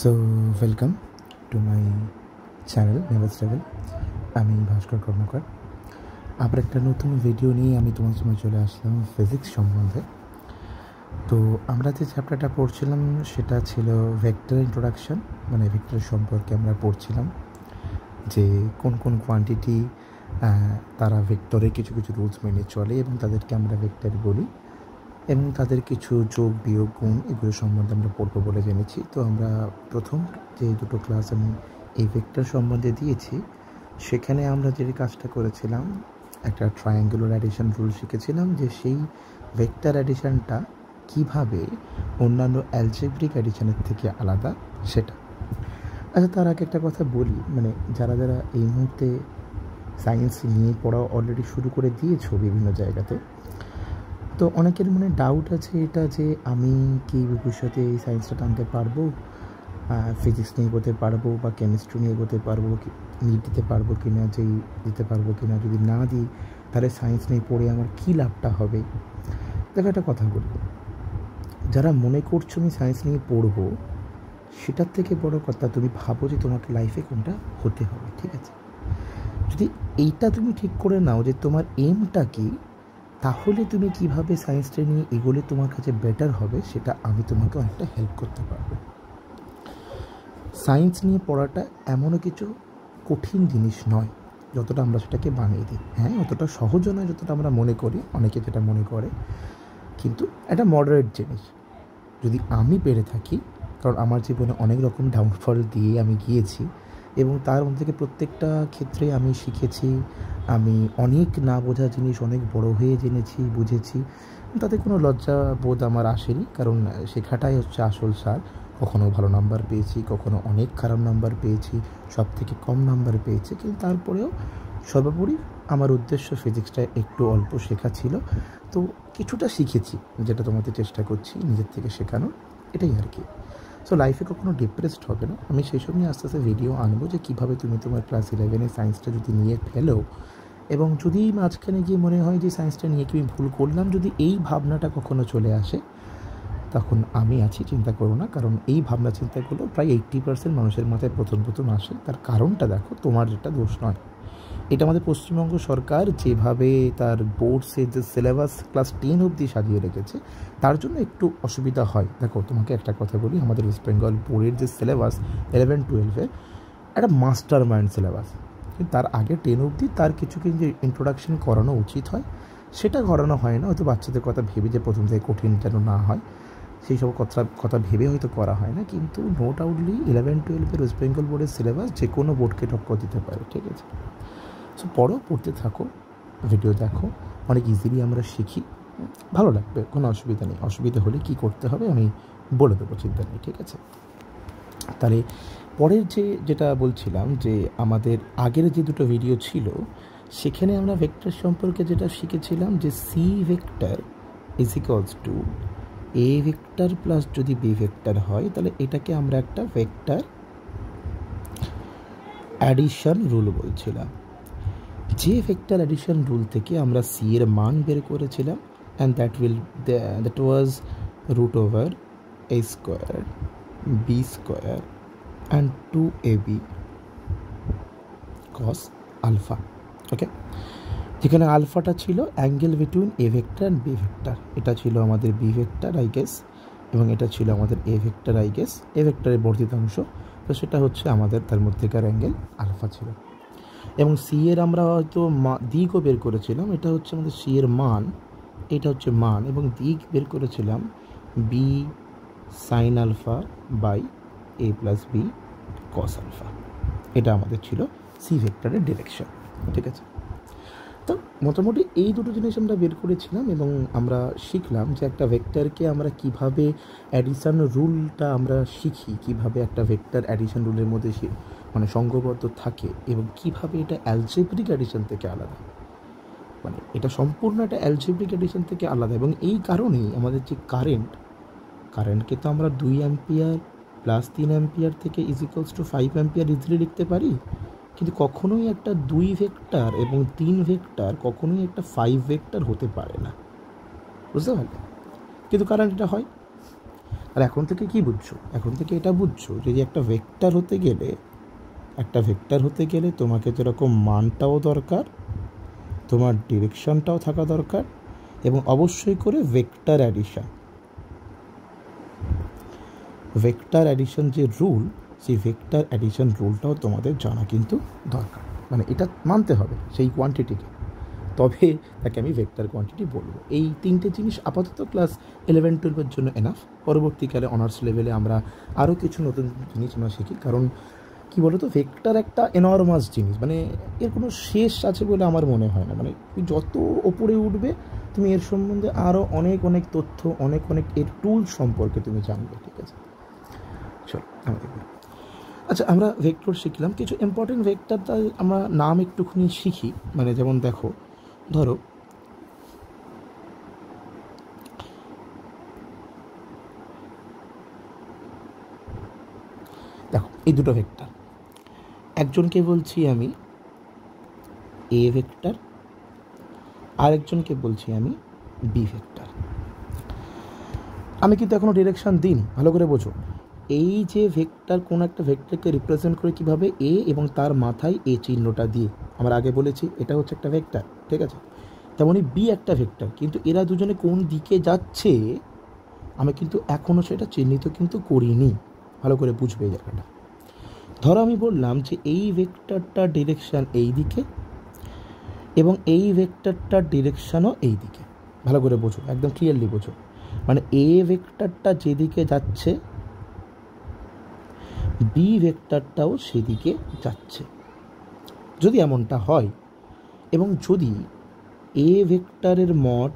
So welcome to my channel never struggle. আমি ভাস্কর কর্মকার। আবার একটা নতুন ভিডিও নিয়ে আমি তোমার সময় চলে আসলাম ফিজিক্স সম্বন্ধে। তো আমরা যে চ্যাপ্টারটা পড়ছিলাম সেটা ছিল ভেক্টর ইন্ট্রোডাকশন, মানে ভেক্টর সম্পর্কে আমরা পড়ছিলাম যে কোন কোন কোয়ান্টিটি তারা ভেক্টরে কিছু কিছু রুলস মেনে চলে এবং তাদেরকে আমরা ভেক্টর বলি, এবং তাদের কিছু যোগ বিয়োগ গুণ এগুলো সম্বন্ধে আমরা পড়বো বলে জেনেছি। তো আমরা প্রথম যে দুটো ক্লাস আমি এই ভেক্টর সম্বন্ধে দিয়েছি সেখানে আমরা যে কাজটা করেছিলাম, একটা ট্রায়াঙ্গুলার অ্যাডিশন রুল শিখেছিলাম যে সেই ভেক্টর অ্যাডিশনটা কিভাবে অন্যান্য অ্যালজেব্রিক অ্যাডিশনের থেকে আলাদা সেটা। আচ্ছা, তার আগে একটা কথা বলি, মানে যারা যারা এই মুহূর্তে সায়েন্স নিয়ে পড়া অলরেডি শুরু করে দিয়েছো বিভিন্ন জায়গাতে, তো অনেকের মনে ডাউট আছে এটা যে আমি কি ভবিষ্যতে এই সায়েন্সটা টানতে পারবো, ফিজিক্স নিয়ে এগোতে পারবো বা কেমিস্ট্রি নিয়ে এগোতে পারবো, নিট দিতে পারবো কি না, যেই দিতে পারবো কি না, যদি না দিই তাহলে সায়েন্স নিয়ে পড়ে আমার কী লাভটা হবে। দেখো একটা কথা বলি, যারা মনে করছো আমি সায়েন্স নিয়ে পড়বো, সেটার থেকে বড় কথা তুমি ভাবো যে তোমাকে লাইফে কোনটা হতে হবে। ঠিক আছে, যদি এইটা তুমি ঠিক করে নাও যে তোমার এমটা কি, তাহলে তুমি কিভাবে সায়েন্সটা নিয়ে এগোলে তোমার কাছে বেটার হবে সেটা আমি তোমাকে অনেকটা হেল্প করতে পারবো। সায়েন্স নিয়ে পড়াটা এমনও কিছু কঠিন জিনিস নয় যতটা আমরা সেটাকে বানিয়ে দিই। হ্যাঁ, অতটা সহজও নয় যতটা আমরা মনে করি, অনেকে যেটা মনে করে, কিন্তু একটা মডারেট জিনিস যদি আমি পেরে থাকি, কারণ আমার জীবনে অনেক রকম ডাউনফল দিয়ে আমি গিয়েছি এবং তার মধ্যে থেকে প্রত্যেকটা ক্ষেত্রে আমি শিখেছি, আমি অনেক না বোঝা জিনিস অনেক বড় হয়ে জেনেছি, বুঝেছি। তাতে কোনো লজ্জা বোধ আমার আসেনি, কারণ শেখাটাই হচ্ছে আসল সার। কখনো ভালো নাম্বার পেয়েছি, কখনো অনেক খারাপ নাম্বার পেয়েছি, সব থেকে কম নাম্বার পেয়েছি, কিন্তু তারপরেও সর্বোপরি আমার উদ্দেশ্য ফিজিক্সটা একটু অল্প শেখা ছিল। তো কিছুটা শিখেছি, যেটা তোমাদের চেষ্টা করছি নিজের থেকে শেখানো, এটাই আর কি। সো লাইফে কখনো ডিপ্রেসড হবে না। আমি সেই সব নিয়ে আস্তে আস্তে ভিডিও আনবো যে কীভাবে তুমি তোমার ক্লাস 11-এ সায়েন্সটা যদি নিয়ে ফেলো, এবং যদি মাঝখানে গিয়ে মনে হয় যে সায়েন্সটা নিয়ে কি আমি ভুল করলাম, যদি এই ভাবনাটা কখনো চলে আসে, তখন আমি আছি, চিন্তা করো না। কারণ এই ভাবনা চিন্তাগুলো প্রায় 80% মানুষের মাথায় প্রথম প্রথম আসে। তার কারণটা দেখো, তোমার যেটা দোষ নয়। এটা আমাদের পশ্চিমবঙ্গ সরকার যেভাবে তার বোর্ডসের যে সিলেবাস ক্লাস 10 অবধি সাজিয়ে রেখেছে, তার জন্য একটু অসুবিধা হয়। দেখো, তোমাকে একটা কথা বলি, আমাদের ওয়েস্ট বেঙ্গল বোর্ডের যে সিলেবাস 11-12-এ একটা মাস্টার মাইন্ড সিলেবাস, কিন্তু তার আগে 10 অবধি তার কিছু কিছু ইন্ট্রোডাকশন করানো উচিত হয়, সেটা করানো হয় না। হয়তো বাচ্চাদের কথা ভেবে যে প্রথম থেকে কঠিন যেন না হয়, সেই সব কথা ভেবে হয়তো করা হয় না, কিন্তু নো ডাউটলি 11-12-এর ওয়েস্ট বেঙ্গল বোর্ডের সিলেবাস যে কোনো বোর্ডকে টক্কর দিতে পারে। ঠিক আছে, সো পড়ো, পড়তে থাকো, ভিডিও দেখো, অনেক ইজিলি আমরা শিখি, ভালো লাগবে, কোনো অসুবিধা নেই। অসুবিধা হলে কী করতে হবে আমি বলে দেবো, চিন্তা নেই। ঠিক আছে, তাহলে পরের যেটা বলছিলাম যে আমাদের আগের যে দুটো ভিডিও ছিল সেখানে আমরা ভেক্টর সম্পর্কে যেটা শিখেছিলাম যে C vector is equals to A vector plus যদি বি ভেক্টর হয়, তাহলে এটাকে আমরা একটা ভেক্টর অ্যাডিশন রুল বলছিলাম। যে ভেক্টর অ্যাডিশন রুল থেকে আমরা সি এর মান বের করেছিলাম, and that was root over a square b square and 2ab cos alpha. Okay, যেখানে আলফাটা ছিল angle between a vector and b vector, এটা ছিল আমাদের বি ভেক্টর আই গেস, এবং এটা ছিল আমাদের এ ভেক্টর আই গেস, এ ভেক্টরের বর্ধিত অংশ, তো সেটা হচ্ছে আমাদের তার মধ্যেকার অ্যাঙ্গেল আলফা ছিল। এবং সি এর আমরা হয়তো দিকও বের করেছিলাম, এটা হচ্ছে আমাদের সি এর মান, এটা হচ্ছে মান, এবং দিক বের করেছিলাম B sine alpha by A plus B cos alpha. এটা আমাদের ছিল সি ভেক্টরের ডিরেকশন। ঠিক আছে, তো মোটামুটি এই দুটো জিনিস আমরা বের করেছিলাম, এবং আমরা শিখলাম যে একটা ভেক্টরকে আমরা কিভাবে অ্যাডিশন রুলটা আমরা শিখি, কিভাবে একটা ভেক্টর অ্যাডিশন রুলের মধ্যে মানে সঙ্গবদ্ধ থাকে, এবং কিভাবে এটা অ্যালজেব্রিক অ্যাডিশন থেকে আলাদা, মানে এটা সম্পূর্ণ একটা অ্যালজেব্রিক অ্যাডিশন থেকে আলাদা। এবং এই কারণেই আমাদের যে কারেন্টকে তো আমরা 2 অ্যাম্পিয়ার প্লাস 3 অ্যাম্পিয়ার থেকে is equals two 5 ampere easily লিখতে পারি, কিন্তু কখনোই একটা 2 ভেক্টর এবং 3 ভেক্টর কখনোই একটা 5 ভেক্টর হতে পারে না, বুঝতে পারলে? কিন্তু কারেন্ট এটা হয়। আর এখন থেকে কি বুঝছো? এখন থেকে এটা বুঝছো যে একটা ভেক্টর হতে গেলে তোমাকে যেরকম মানটাও দরকার, তোমার ডিরেকশনটাও থাকা দরকার, এবং অবশ্যই করে ভেক্টর অ্যাডিশন যে রুল, সেই ভেক্টর অ্যাডিশন রুলটাও তোমাদের জানা কিন্তু দরকার। মানে এটা মানতে হবে সেই কোয়ান্টিটিকে, তবে তাকে আমি ভেক্টর কোয়ান্টিটি বলবো। এই তিনটে জিনিস আপাতত ক্লাস 11-12 জন্য এনাফ। পরবর্তীকালে অনার্স লেভেলে আমরা আরও কিছু নতুন জিনিস আমরা শিখি, কারণ কী বলো তো, ভেক্টর একটা এনর্মাস জিনিস, মানে এর কোনো শেষ আছে বলে আমার মনে হয় না। মানে যত ওপরে উঠবে তুমি এর সম্বন্ধে আরও অনেক অনেক তথ্য, অনেক অনেক এর টুলস সম্পর্কে তুমি জানবে। ঠিক আছে, চলো আমাদের। আচ্ছা, আমরা ভেক্টর শিখলাম, কিছু ইম্পর্টেন্ট ভেক্টর তাই আমরা নাম একটুখানি শিখি। মানে যেমন দেখো, ধরো এই দুটো ভেক্টর, একজনকে বলছি আমি এ ভেক্টর, আরেকজনকে বলছি আমি বি ভেক্টর। আমি কিন্তু এখনো ডিরেকশন দিইনি, ভালো করে বোঝো। এই যে ভেক্টর, কোন একটা ভেক্টরকে রিপ্রেজেন্ট করে কিভাবে, এ এবং তার মাথায় এ চিহ্নটা দিয়ে, আমরা আগে বলেছি এটা হচ্ছে একটা ভেক্টর। ঠিক আছে, তেমনই বি একটা ভেক্টর, কিন্তু এরা দুজনে কোন দিকে যাচ্ছে আমি কিন্তু এখনও সেটা চিহ্নিত কিন্তু করিনি। ভালো করে বুঝবে এই জায়গাটা। ধরো আমি বললাম যে এই ভেক্টরটার ডিরেকশন এই দিকে এবং এই ভেক্টরটার ডিরেকশনও এই দিকে। ভালো করে বোঝো, একদম ক্লিয়ারলি বোঝো। মানে এ ভেক্টরটা যেদিকে যাচ্ছে বি ভেক্টরটাও সেদিকে যাচ্ছে। যদি এমনটা হয়, এবং যদি এ ভেক্টরের mod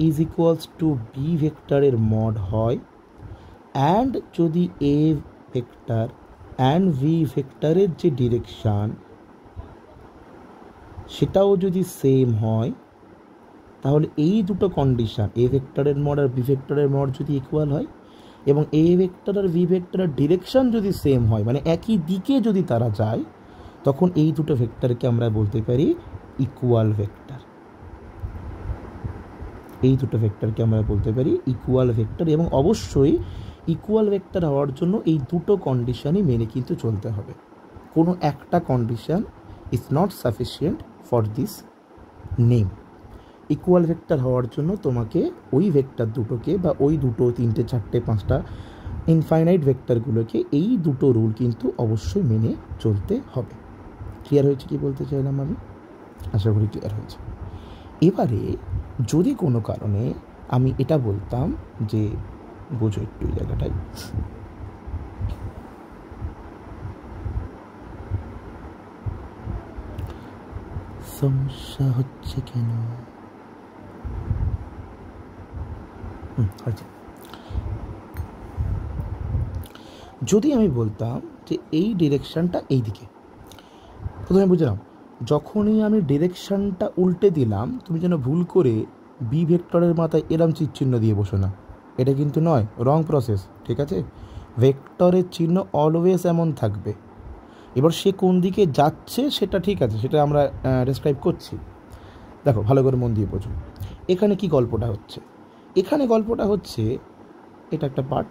is equals to B ভেক্টরের মড হয়, অ্যান্ড যদি এ ভেক্টর অ্যান্ড ভি ভেক্টরের যে ডিরেকশান সেটাও যদি সেম হয়, তাহলে এই দুটো কন্ডিশান, এ ভেক্টরের মড আর বি ভেক্টরের মড যদি ইকুয়াল হয়, এবং এ ভেক্টর আর ভি ভেক্টরের ডিরেকশান যদি সেম হয়, মানে একই দিকে যদি তারা যায়, তখন এই দুটো ভেক্টরকে আমরা বলতে পারি ইকুয়াল ভেক্টর। এই দুটো ভেক্টরকে আমরা বলতে পারি ইকুয়াল ভেক্টর, এবং অবশ্যই ইকুয়াল ভেক্টর হওয়ার জন্য এই দুটো কন্ডিশনই মেনে কিন্তু চলতে হবে। কোনো একটা condition is not sufficient for this name. Equal vector হওয়ার জন্য তোমাকে ওই ভেক্টর দুটোকে, বা ওই দুটো, তিনটে, চারটে, পাঁচটা ইনফাইনাইট ভেক্টরগুলোকে এই দুটো রুল কিন্তু অবশ্যই মেনে চলতে হবে। ক্লিয়ার হয়েছে কি বলতে চাইলাম আমি? আশা করি ক্লিয়ার হয়েছে। এবারে যদি কোনো কারণে আমি এটা বলতাম যে, বোঝো একটু এই জায়গাটায়, সমস্যা হচ্ছে কেন? হয়েছে। যদি আমি বলতাম যে এই ডিরেকশানটা এই দিকে, প্রথমে বুঝলাম, যখনই আমি ডিরেকশানটা উল্টে দিলাম, তুমি যেন ভুল করে বি ভেক্টরের মাথায় এরম চিহ্ন দিয়ে বসো না, এটা কিন্তু নয়, রং প্রসেস। ঠিক আছে, ভেক্টরের চিহ্ন অলওয়েজ এমন থাকবে। এবার সে কোন দিকে যাচ্ছে সেটা ঠিক আছে, সেটা আমরা ডেসক্রাইব করছি। দেখো ভালো করে মন দিয়ে বোঝো, এখানে কি গল্পটা হচ্ছে? এখানে গল্পটা হচ্ছে, এটা একটা পার্ট,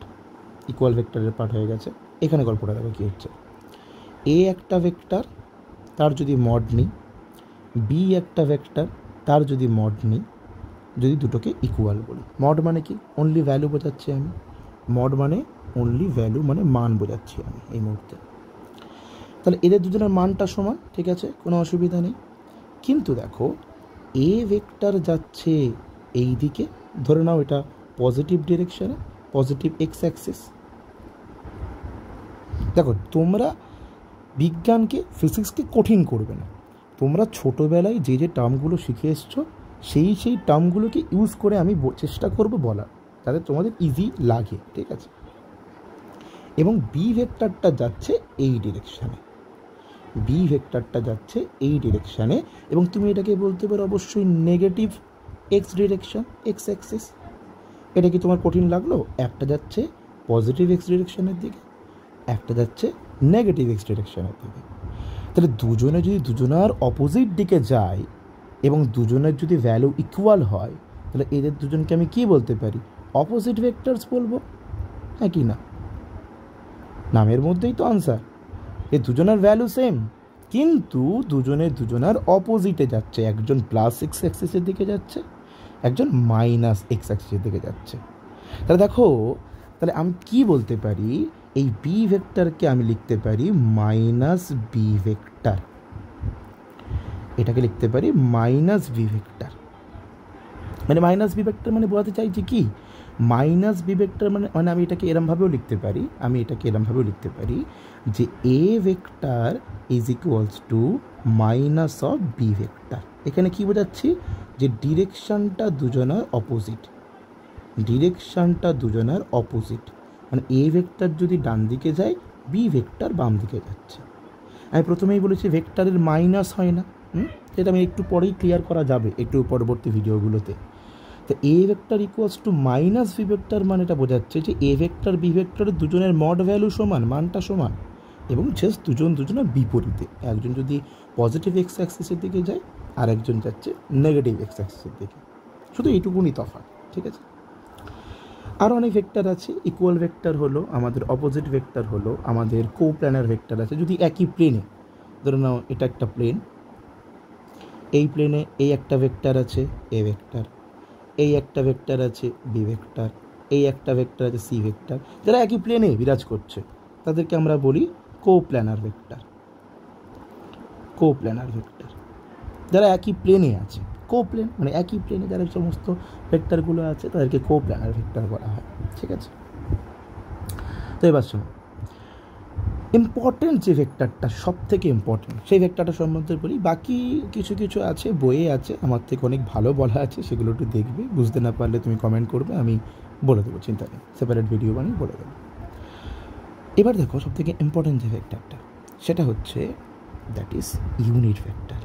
ইকুয়াল ভেক্টরের পার্ট হয়ে গেছে। এখানে গল্পটা দেখো কী হচ্ছে, এ একটা ভেক্টর, তার যদি মড নিই, বি একটা ভেক্টর, তার যদি মড নিই, যদি দুটোকে ইকুয়াল বলি। মড মানে কি? অনলি ভ্যালু বোঝাচ্ছি আমি। মড মানে অনলি ভ্যালু, মানে মান বোঝাচ্ছি আমি এই মুহূর্তে। তাহলে এদের দুজনের মানটা সমান, ঠিক আছে, কোনো অসুবিধা নেই। কিন্তু দেখো, এ ভেক্টর যাচ্ছে এই দিকে, ধরে নাও এটা পজিটিভ ডিরেকশনে, পজিটিভ এক্স অ্যাক্সিস। দেখো, তোমরা বিজ্ঞানকে, ফিজিক্সকে কঠিন করবে না। তোমরা ছোটোবেলায় যে যে টার্মগুলো শিখে এসছো, সেই টার্মগুলোকে ইউজ করে আমি চেষ্টা করব বলার, যাতে তোমাদের ইজি লাগে। ঠিক আছে, এবং বি ভেক্টরটা যাচ্ছে এই ডিরেকশানে, বি ভেক্টরটা যাচ্ছে এই ডিরেকশানে, এবং তুমি এটাকে বলতে পারো অবশ্যই negative x direction, x Axis. এটা কি তোমার কঠিন লাগলো? একটা যাচ্ছে পজিটিভ এক্স ডিরেকশানের দিকে, একটা যাচ্ছে নেগেটিভ এক্স ডিরেকশানের দিকে। তাহলে দুজনে যদি দুজনার অপোজিট দিকে যায় এবং দুজনের যদি ভ্যালু ইকুয়াল হয়, তাহলে এদের দুজনকে আমি কি বলতে পারি? অপোজিট ভেক্টরস বলবো। হ্যাঁ কি না? নামের মধ্যেই তো আনসার। এ দুজনের ভ্যালু সেম, কিন্তু দুজনের অপোজিটে যাচ্ছে। একজন প্লাস এক্স অ্যাক্সিসের দিকে যাচ্ছে, একজন মাইনাস এক্স অ্যাক্সিসের দিকে যাচ্ছে। তাহলে দেখো, তাহলে আমি কি বলতে পারি, এই বি ভেক্টরকে আমি লিখতে পারি মাইনাস বি ভেক্টর, এটাকে লিখতে পারি মাইনাস বি ভেক্টর। মানে মাইনাস বি ভেক্টর মানে বোঝাতে চাইছি কি, মাইনাস বি ভেক্টর মানে আমি এটাকে এরমভাবেও লিখতে পারি, যে A vector is equals to minus of B vector. এখানে কি বোঝাচ্ছি, যে ডিরেকশনটা দুজনের অপোজিট, মানে এ ভেক্টর যদি ডান দিকে যায়, বি ভেক্টর বাম দিকে যাচ্ছে। আমি প্রথমেই বলেছি ভেক্টরের মাইনাস হয় না, সেটা আমি একটু পরেই ক্লিয়ার করা যাবে একটু পরবর্তী ভিডিওগুলোতে। তো A vector equals to minus B vector মানে এটা বোঝাচ্ছে যে এ ভেক্টর বি ভেক্টরের দুজনের মড ভ্যালু সমান, মানটা সমান, এবং জাস্ট দুজনের বিপরীতে। একজন যদি পজিটিভ এক্স অ্যাক্সিসের দিকে যায় আর একজন যাচ্ছে নেগেটিভ এক্স অ্যাক্সিসের দিকে, শুধু এইটুকুনি তফাৎ, ঠিক আছে? আরও অনেক ভেক্টর আছে। ইকুয়াল ভেক্টর হলো আমাদের, অপোজিট ভেক্টর হলো আমাদের, কোপ্ল্যানার ভেক্টর আছে। যদি একই প্লেনে, ধরে নাও এটা একটা প্লেন, এই প্লেনে এই একটা ভেক্টর আছে এ ভেক্টর, এই একটা ভেক্টর আছে বি ভেক্টর, এই একটা ভেক্টর আছে সি ভেক্টর, যারা একই প্লেনে বিরাজ করছে তাদেরকে আমরা বলি কোপ্ল্যানার ভেক্টর। যারা একই প্লেনে আছে, কোপ্লেন মানে একই প্লেনে যারা সমস্ত ভেক্টরগুলো আছে তাদেরকে কোপ্ল্যানার ভেক্টর বলা হয়, ঠিক আছে? তো এবার শোনো, ইম্পর্টেন্ট যে ভেক্টরটা, সব থেকে ইম্পর্টেন্ট সেই ভেক্টরটা সম্বন্ধে বলি। বাকি কিছু আছে, বইয়ে আছে, আমার থেকে অনেক ভালো বলা আছে, সেগুলো একটু দেখবে। বুঝতে না পারলে তুমি কমেন্ট করবে, আমি বলে দেবো, চিন্তা নেই, সেপারেট ভিডিও বানিয়ে বলে দেবো। এবার দেখো, সব থেকে ইম্পর্টেন্ট যে ভেক্টরটা, সেটা হচ্ছে that is unit vector.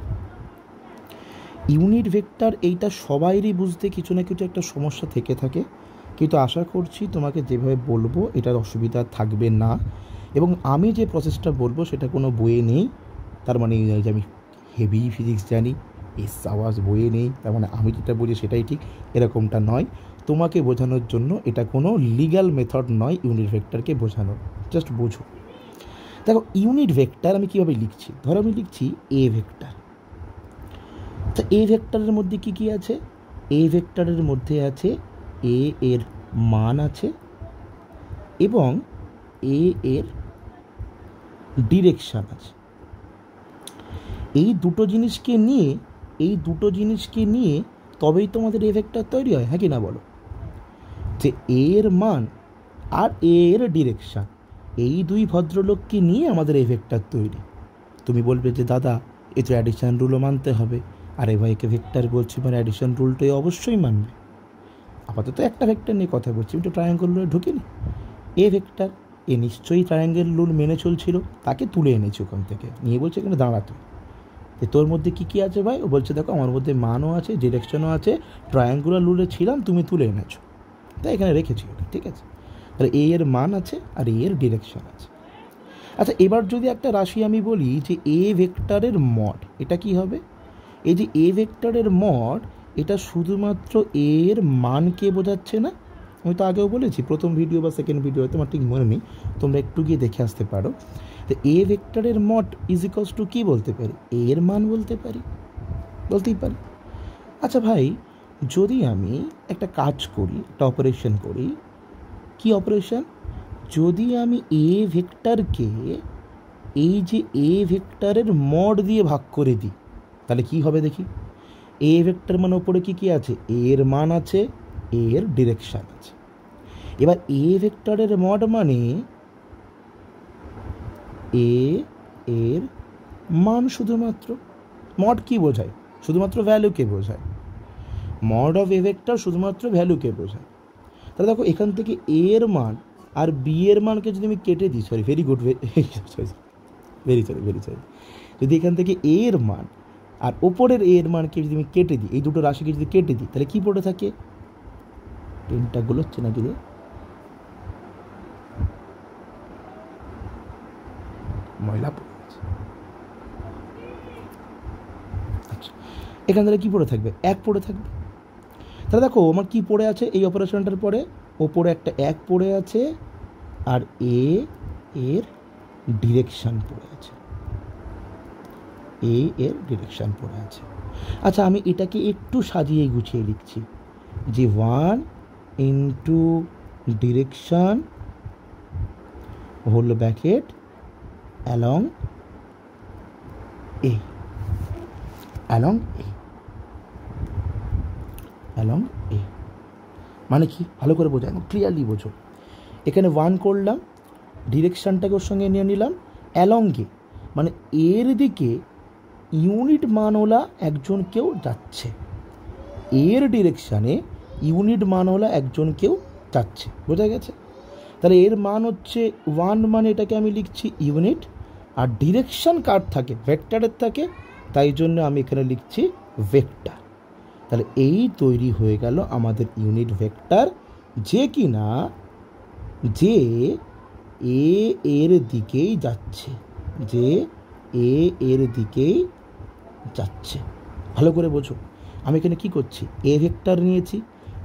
Unit vector এইটা সবাইরই বুঝতে কিছু না কিছু একটা সমস্যা থেকে থাকে, কিন্তু আশা করছি তোমাকে যেভাবে বলবো এটার অসুবিধা থাকবে না। এবং আমি যে প্রসেসটা বলবো সেটা কোনো বইয়ে নেই, তার মানে যে আমি হেভি ফিজিক্স জানি, এস আওয়াজ বইয়ে নেই, তার মানে আমি যেটা বলি সেটাই ঠিক, এরকমটা নয়। তোমাকে বোঝানোর জন্য এটা কোনো লিগ্যাল মেথড নয় ইউনিট ভেক্টরকে বোঝানোর, জাস্ট বোঝো। দেখো, ইউনিট ভেক্টর আমি কীভাবে লিখছি, ধরো আমি লিখছি এ ভেক্টর। তো এ ভেক্টরের মধ্যে কি কি আছে, এ ভেক্টরের মধ্যে আছে এ এর মান আছে এবং এ এর ডিরেকশান আছে। এই দুটো জিনিসকে নিয়ে তবেই তোমাদের এ ভেক্টর তৈরি হয়, হ্যাঁ কি না বলো? যে এ এর মান আর এ এর ডিরেকশান, এই দুই ভদ্রলোককে নিয়ে আমাদের এ ভেক্টর তৈরি। তুমি বলবে যে দাদা, এ তো অ্যাডিশন রুলও মানতে হবে। আরে ভাই, একে ভেক্টর বলছি মানে অ্যাডিশন রুলটাই অবশ্যই মানবে। আপাতত একটা ভেক্টর নিয়ে কথা বলছি, আমি তো ট্রায়াঙ্গেল রুলে ঢুকিনি। এ ভেক্টর, এ নিশ্চয়ই ট্রায়াঙ্গেল রুল মেনে চলছিল, তাকে তুলে এনেছি ওখান থেকে, নিয়ে বলছে এখানে দাঁড়াতে। তো তোর মধ্যে কী কী আছে ভাই? ও বলছে দেখো, আমার মধ্যে মানও আছে, ডিরেকশনও আছে, ট্রায়াঙ্গুলার রুলে ছিলাম, তুমি তুলে এনেছো, তাই এখানে রেখেছি ওকে, ঠিক আছে? তাহলে এ এর মান আছে আর এ এর ডিরেকশন আছে। আচ্ছা, এবার যদি একটা রাশি আমি বলি যে এ ভেক্টরের মড, এটা কি হবে? এই যে এ ভেক্টরের মড, এটা শুধুমাত্র এর মানকে বোঝাচ্ছে না। আমি তো আগেও বলেছি, প্রথম ভিডিও বা সেকেন্ড ভিডিও, তোমার ঠিক মনে নেই, তোমরা একটু গিয়ে দেখে আসতে পারো। তো এ ভেক্টরের মড ইজ ইকুয়ালস টু কী বলতে পারি? এর মান বলতেই পারি। আচ্ছা ভাই, যদি আমি একটা কাজ করি, একটা অপারেশন করি, কি অপারেশন? যদি আমি এ ভেক্টরকে এই যে এ ভেক্টরের মড দিয়ে ভাগ করে দিই, তাহলে কি হবে দেখি? এ ভেক্টর মানে ওপরে কী কী আছে? এর মান আছে, এর ডিরেকশান আছে। এবার এ ভেক্টরের মড মানে এর মান শুধুমাত্র। মড কি বোঝায়? শুধুমাত্র ভ্যালুকে বোঝায়। মড অফ এ ভেক্টর শুধুমাত্র ভ্যালুকে বোঝায়। তাহলে দেখো, এখান থেকে এর মান আর বি এর মানকে যদি আমি কেটে দিই, ভেরি সরি, যদি এখান থেকে এর মান আর ওপরের এর মানকে যদি আমি কেটে দিই, এই দুটো রাশিকে যদি কেটে দিই, তাহলে কি পড়ে থাকে? পেনটা গুলোচ্ছে নাকি রে? ময়লা পড়ে আছে। আচ্ছা, এখান থেকে কী পড়ে থাকবে? 1 পড়ে থাকবে। তাহলে দেখো, আমার কি পড়ে আছে এই অপারেশনটার পরে? ওপরে একটা 1 পড়ে আছে আর এ এর ডিরেকশান পড়ে আছে, এ এর ডিরেকশান পড়ে আছে। আচ্ছা, আমি এটাকে একটু সাজিয়ে গুছিয়ে লিখছি যে 1 into direction whole bracket along a, along a, along a মানে কি ভালো করে বোঝা, ক্লিয়ারলি বোঝো। এখানে 1 করলাম, ডিরেকশানটাকে ওর সঙ্গে নিয়ে নিলাম, অ্যালং এ মানে এর দিকে ইউনিট মানওয়ালা একজন কেউ যাচ্ছে, এর ডিরেকশানে ইউনিট মানওয়ালা একজন কেউ যাচ্ছে, বোঝা গেছে? তাহলে এর মান হচ্ছে 1, মানে এটাকে আমি লিখছি ইউনিট, আর ডিরেকশান কার থাকে, ভেক্টরের থাকে, তাই জন্য আমি এখানে লিখছি ভেক্টর। তাহলে এই তৈরি হয়ে গেল আমাদের ইউনিট ভেক্টর, যে কিনা যে এ এর দিকেই যাচ্ছে, যে এ এর দিকেই যাচ্ছে। ভালো করে বোঝো, আমি এখানে কি করছি, এ ভেক্টর নিয়েছি,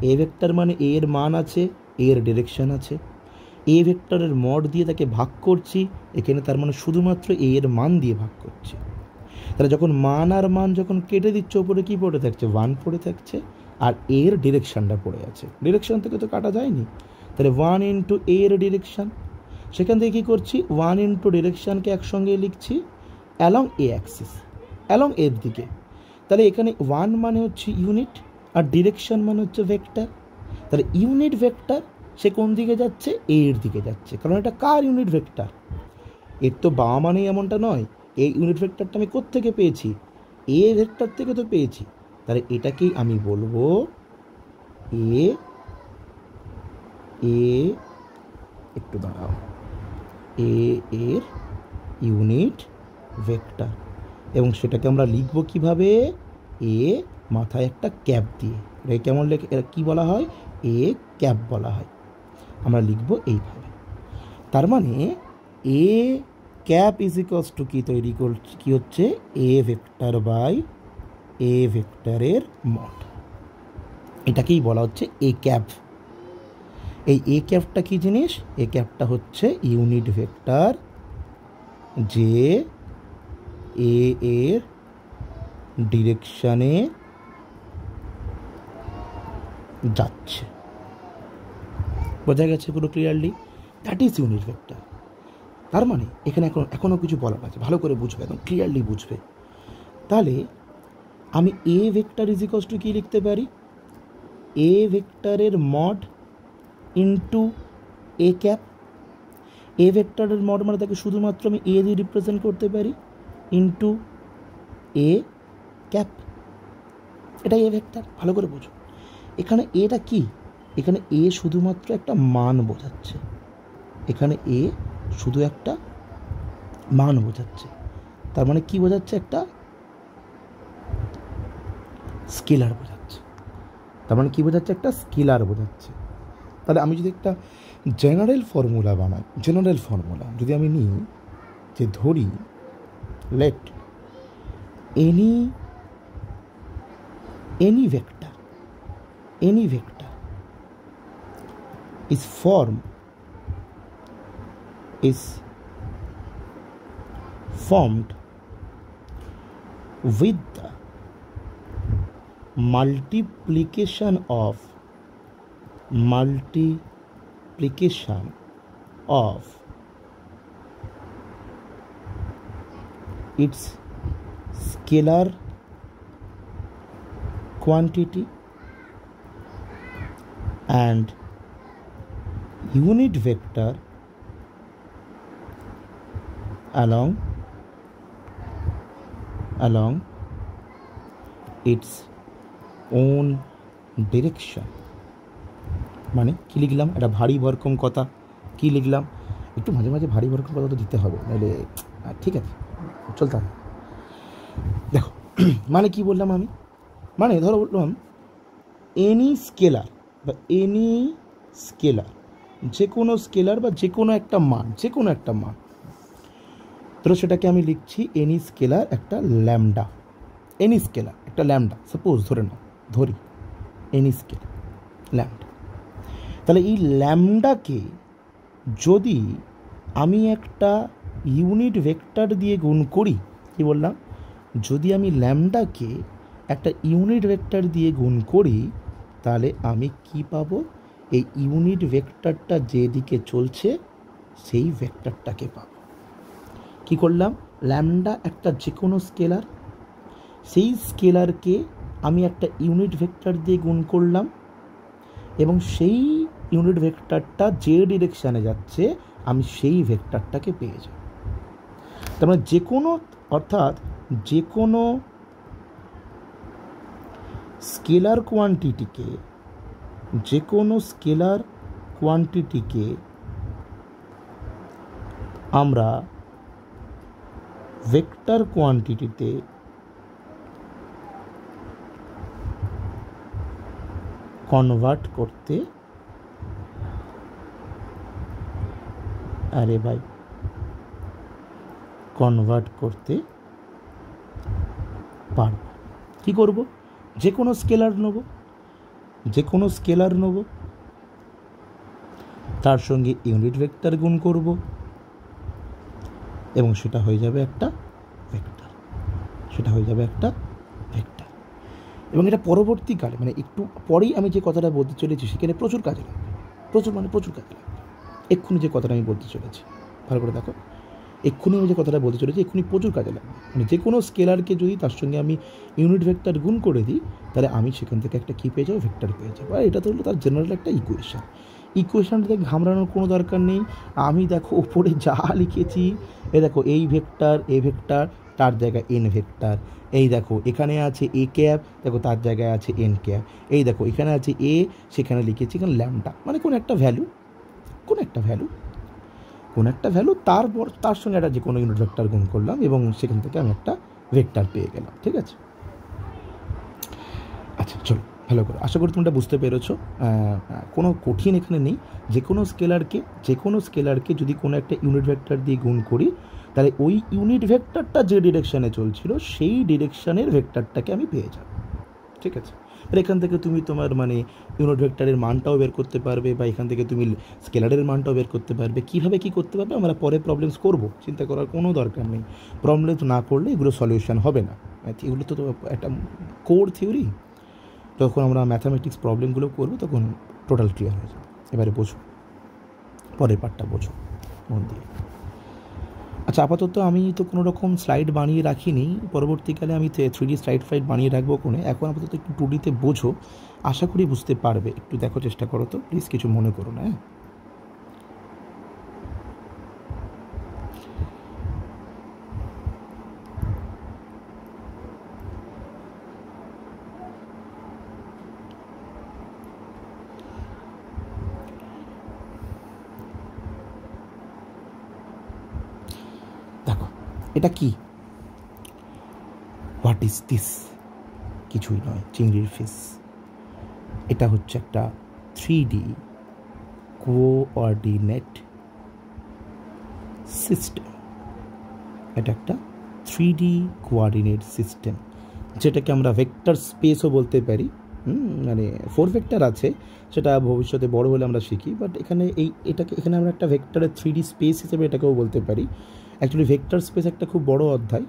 এ ভেক্টর মানে এর মান আছে, এর ডিরেকশন আছে, এ ভেক্টরের মড দিয়ে তাকে ভাগ করছি, এখানে তার মানে শুধুমাত্র এর মান দিয়ে ভাগ করছি। তাহলে যখন মান আর মান যখন কেটে দিচ্ছে, ওপরে কী পড়ে থাকছে, 1 পড়ে থাকছে, আর এর ডিরেকশানটা পড়ে আছে, ডিরেকশান থেকে তো কাটা যায়নি। তাহলে 1 ইন্টু এর ডিরেকশান, সেখান থেকে কী করছি, 1 ইন্টু ডিরেকশানকে একসঙ্গে লিখছি অ্যালং এ অ্যাক্সিস, অ্যালং এর দিকে। তাহলে এখানে 1 মানে হচ্ছে ইউনিট, আর ডিরেকশান মানে হচ্ছে ভেক্টর। তাহলে ইউনিট ভেক্টর সে কোন দিকে যাচ্ছে, এর দিকে যাচ্ছে, কারণ এটা কার ইউনিট ভেক্টর, এর তো বাবা মানেই এমনটা নয়। এই ইউনিট ভেক্টরটা আমি কোত্থেকে পেয়েছি, এ ভেক্টর থেকে তো পেয়েছি। তাহলে এটাকেই আমি বলবো এ এ একটু দাঁড়াও, এ এর ইউনিট ভেক্টর, এবং সেটাকে আমরা লিখবো কিভাবে, এ মাথায় একটা ক্যাপ দিয়ে, এটা কেমন লেখে, এটা কী বলা হয়, এ ক্যাপ বলা হয়, আমরা লিখবো এইভাবে। তার মানে A cap is equals two কি তৈরি করছে, কি হচ্ছে, এ ভেক্টর বাই এ ভেক্টরের মড, এটাকেই বলা হচ্ছে এ ক্যাপ। এই এ ক্যাপটা কি জিনিস, এ ক্যাপটা হচ্ছে ইউনিট ভেক্টর, যে এ এর ডিরেকশানে যাচ্ছে, বোঝা গেছে পুরো clearly, that is unit vector. তার মানে এখানে এখনও কিছু বলার আছে, ভালো করে বুঝবে, একদম ক্লিয়ারলি বুঝবে। তাহলে আমি a vector is equals to কী লিখতে পারি, এ ভেক্টরের mod into a cap. A ভেক্টরের মড মানে তাকে শুধুমাত্র আমি এ দিয়ে রিপ্রেজেন্ট করতে পারি, ইন্টু এ ক্যাপ, এটা এ ভেক্টর। ভালো করে বুঝো, এখানে এটা কি, এখানে এ শুধুমাত্র একটা মান বোঝাচ্ছে, এখানে এ শুধু একটা মান বোঝাচ্ছে, তার মানে কি বোঝাচ্ছে, একটা স্কেলার বোঝাচ্ছে, তার মানে কি বোঝাচ্ছে, একটা স্কেলার বোঝাচ্ছে। তাহলে আমি যদি একটা জেনারেল ফর্মুলা বানাই, জেনারেল ফর্মুলা যদি আমি নিই, যে ধরি late any vector is formed with the multiplication of its scalar quantity and unit vector along its own direction। মানে কি লিখলাম, এটা ভারী ভরকম কথা, কি লিখলাম, একটু মাঝে মাঝে ভারী ভরকম কথা তো দিতে হবে, নাহলে ঠিক আছে চলতে হবে। দেখো মানে কি বললাম আমি, মানে ধরো বললাম এনি স্কেলার যে কোনো স্কেলার বা যে কোনো একটা মান, ধরো সেটাকে আমি লিখছি এনি স্কেলার একটা ল্যামডা, সাপোজ ধরি এনি স্কেলার ল্যামডা। তাহলে এই ল্যামডাকে যদি আমি একটা ইউনিট ভেক্টর দিয়ে গুণ করি, কি বললাম, যদি আমি ল্যামডাকে একটা ইউনিট ভেক্টর দিয়ে গুণ করি, তাহলে আমি কি পাবো, এই ইউনিট ভেক্টরটা যেদিকে চলছে সেই ভেক্টরটাকে পাবো। কি করলাম, ল্যামডা একটা যে কোনো স্কেলার, সেই স্কেলারকে আমি একটা ইউনিট ভেক্টর দিয়ে গুণ করলাম এবং সেই ইউনিট ভেক্টরটা যে ডিরেকশানে যাচ্ছে আমি সেই ভেক্টরটাকে পেয়ে যাব। তার মানে যে কোনো, অর্থাৎ যে কোনো স্কেলার কোয়ান্টিটিকে আমরা ভেক্টর কোয়ান্টিটিতে কনভার্ট করতে পারব। কি করব, যে কোনো স্কেলার নেব, তার সঙ্গে ইউনিট ভেক্টর গুণ করব এবং সেটা হয়ে যাবে একটা ভেক্টর, এবং এটা পরবর্তীকালে মানে একটু পরেই আমি যে কথাটা বলতে চলেছি সেখানে প্রচুর কাজে লাগবে, প্রচুর কাজে লাগবে। এক্ষুনি যে কথাটা আমি বলতে চলেছি, ভালো করে দেখো, এক্ষুনি প্রচুর কাজে লাগবে। মানে যে কোনো স্কেলারকে যদি তার সঙ্গে আমি ইউনিট ভেক্টর গুণ করে দিই, তাহলে আমি সেখান থেকে একটা কী পেয়ে যাবো, ভেক্টর পেয়ে যাবো। আর এটা তো হলো তার জেনারেল একটা ইকুয়েশনটাতে ঘামড়ানোর কোনো দরকার নেই। আমি দেখো ওপরে যা লিখেছি, দেখো এই ভেক্টর, তার জায়গায় এন ভেক্টর, এই দেখো এখানে আছে এ ক্যাপ, দেখো তার জায়গায় আছে এন ক্যাপ, এই দেখো এখানে আছে এ, সেখানে লিখেছি এখানে ল্যামডা, মানে কোনো একটা ভ্যালু, তারপর তার সঙ্গে একটা যে কোনো ইউনিট ভেক্টর গুণ করলাম এবং সেখান থেকে আমি একটা ভেক্টর পেয়ে গেলাম। ঠিক আছে, আচ্ছা চলো ভালো করে, আশা করি তোমরা বুঝতে পেরেছো। কোনো কঠিন এখানে নেই। যে কোনো স্কেলারকে যদি কোনো একটা ইউনিট ভেক্টর দিয়ে গুণ করি, তাহলে ওই ইউনিট ভেক্টরটা যে ডিরেকশানে চলছিল সেই ডিরেকশানের ভেক্টরটাকে আমি পেয়ে যাব। ঠিক আছে, আর এখান থেকে তুমি তোমার মানে ইউনিট ভেক্টরের মানটাও বের করতে পারবে, বা এখান থেকে তুমি স্কেলারের মানটাও বের করতে পারবে। কীভাবে কী করতে পারবে আমরা পরে প্রবলেমস করবো, চিন্তা করার কোনো দরকার নেই। প্রবলেমস না করলে এগুলো সলিউশন হবে না। এগুলো তো একটা কোর থিওরি, যখন আমরা ম্যাথামেটিক্স প্রবলেমগুলো করবো তখন টোটাল ক্লিয়ার হয়ে যাবে। এবারে বোঝো, পরের পার্টটা বোঝো মন দিয়ে। আচ্ছা, আপাতত আমি তো কোনো রকম স্লাইড বানিয়ে রাখিনি, পরবর্তীকালে আমি 3D স্লাইড বানিয়ে রাখবো কোণে। এখন আপাতত একটু 2Dতে বোঝো, আশা করি বুঝতে পারবে। একটু দেখো, চেষ্টা করো তো প্লিজ, কিছু মনে করো না। দেখো এটা কি, হোয়াট ইজ দিস? কিছুই নয়, চিংড়ির ফিস। এটা হচ্ছে একটা 3D কোঅর্ডিনেট সিস্টেম। এটা একটা 3D কোঅর্ডিনেট সিস্টেম, যেটাকে আমরা ভেক্টর স্পেসও বলতে পারি। মানে 4 ভেক্টর আছে, সেটা ভবিষ্যতে বড় হলে আমরা শিখি, বাট এখানে এখানে আমরা একটা ভেক্টরের 3D স্পেস হিসেবে এটাকেও বলতে পারি। অ্যাকচুয়ালি ভেক্টর স্পেস একটা খুব বড় অধ্যায়,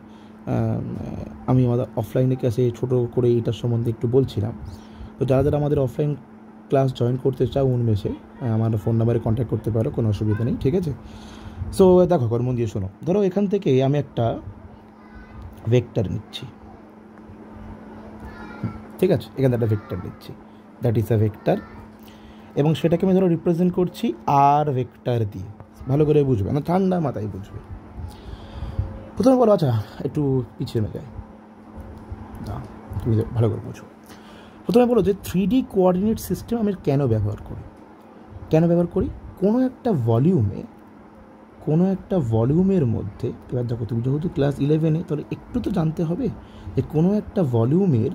আমি আমাদের অফলাইনে ক্লাসে ছোটো করে এটার সম্বন্ধে একটু বলছিলাম। তো যারা আমাদের অফলাইন ক্লাস জয়েন করতে চাও উন্মেষে, আমার ফোন নাম্বারে কন্ট্যাক্ট করতে পারো, কোনো অসুবিধা নেই। ঠিক আছে, সো দেখো মন দিয়ে শোনো। ধরো এখান থেকে আমি একটা ভেক্টর নিচ্ছি, ঠিক আছে, এখানে একটা ভেক্টর নিচ্ছি, দ্যাট ইজ আ ভেক্টর, এবং সেটাকে আমি ধরো রিপ্রেজেন্ট করছি আর ভেক্টর দিয়ে। ভালো করে বুঝবে, না ঠান্ডা মাথায় বুঝবে। প্রথমে বলো, আচ্ছা একটু পিছিয়ে যায়, তুমি ভালো করে বুঝো। প্রথমে বলো যে 3D কোঅর্ডিনেট সিস্টেম আমি কেন ব্যবহার করি? কোনো একটা ভলিউমের মধ্যে, এবার দেখো তুমি যেহেতু ক্লাস 11-এ, তাহলে একটু তো জানতে হবে যে কোনো একটা ভলিউমের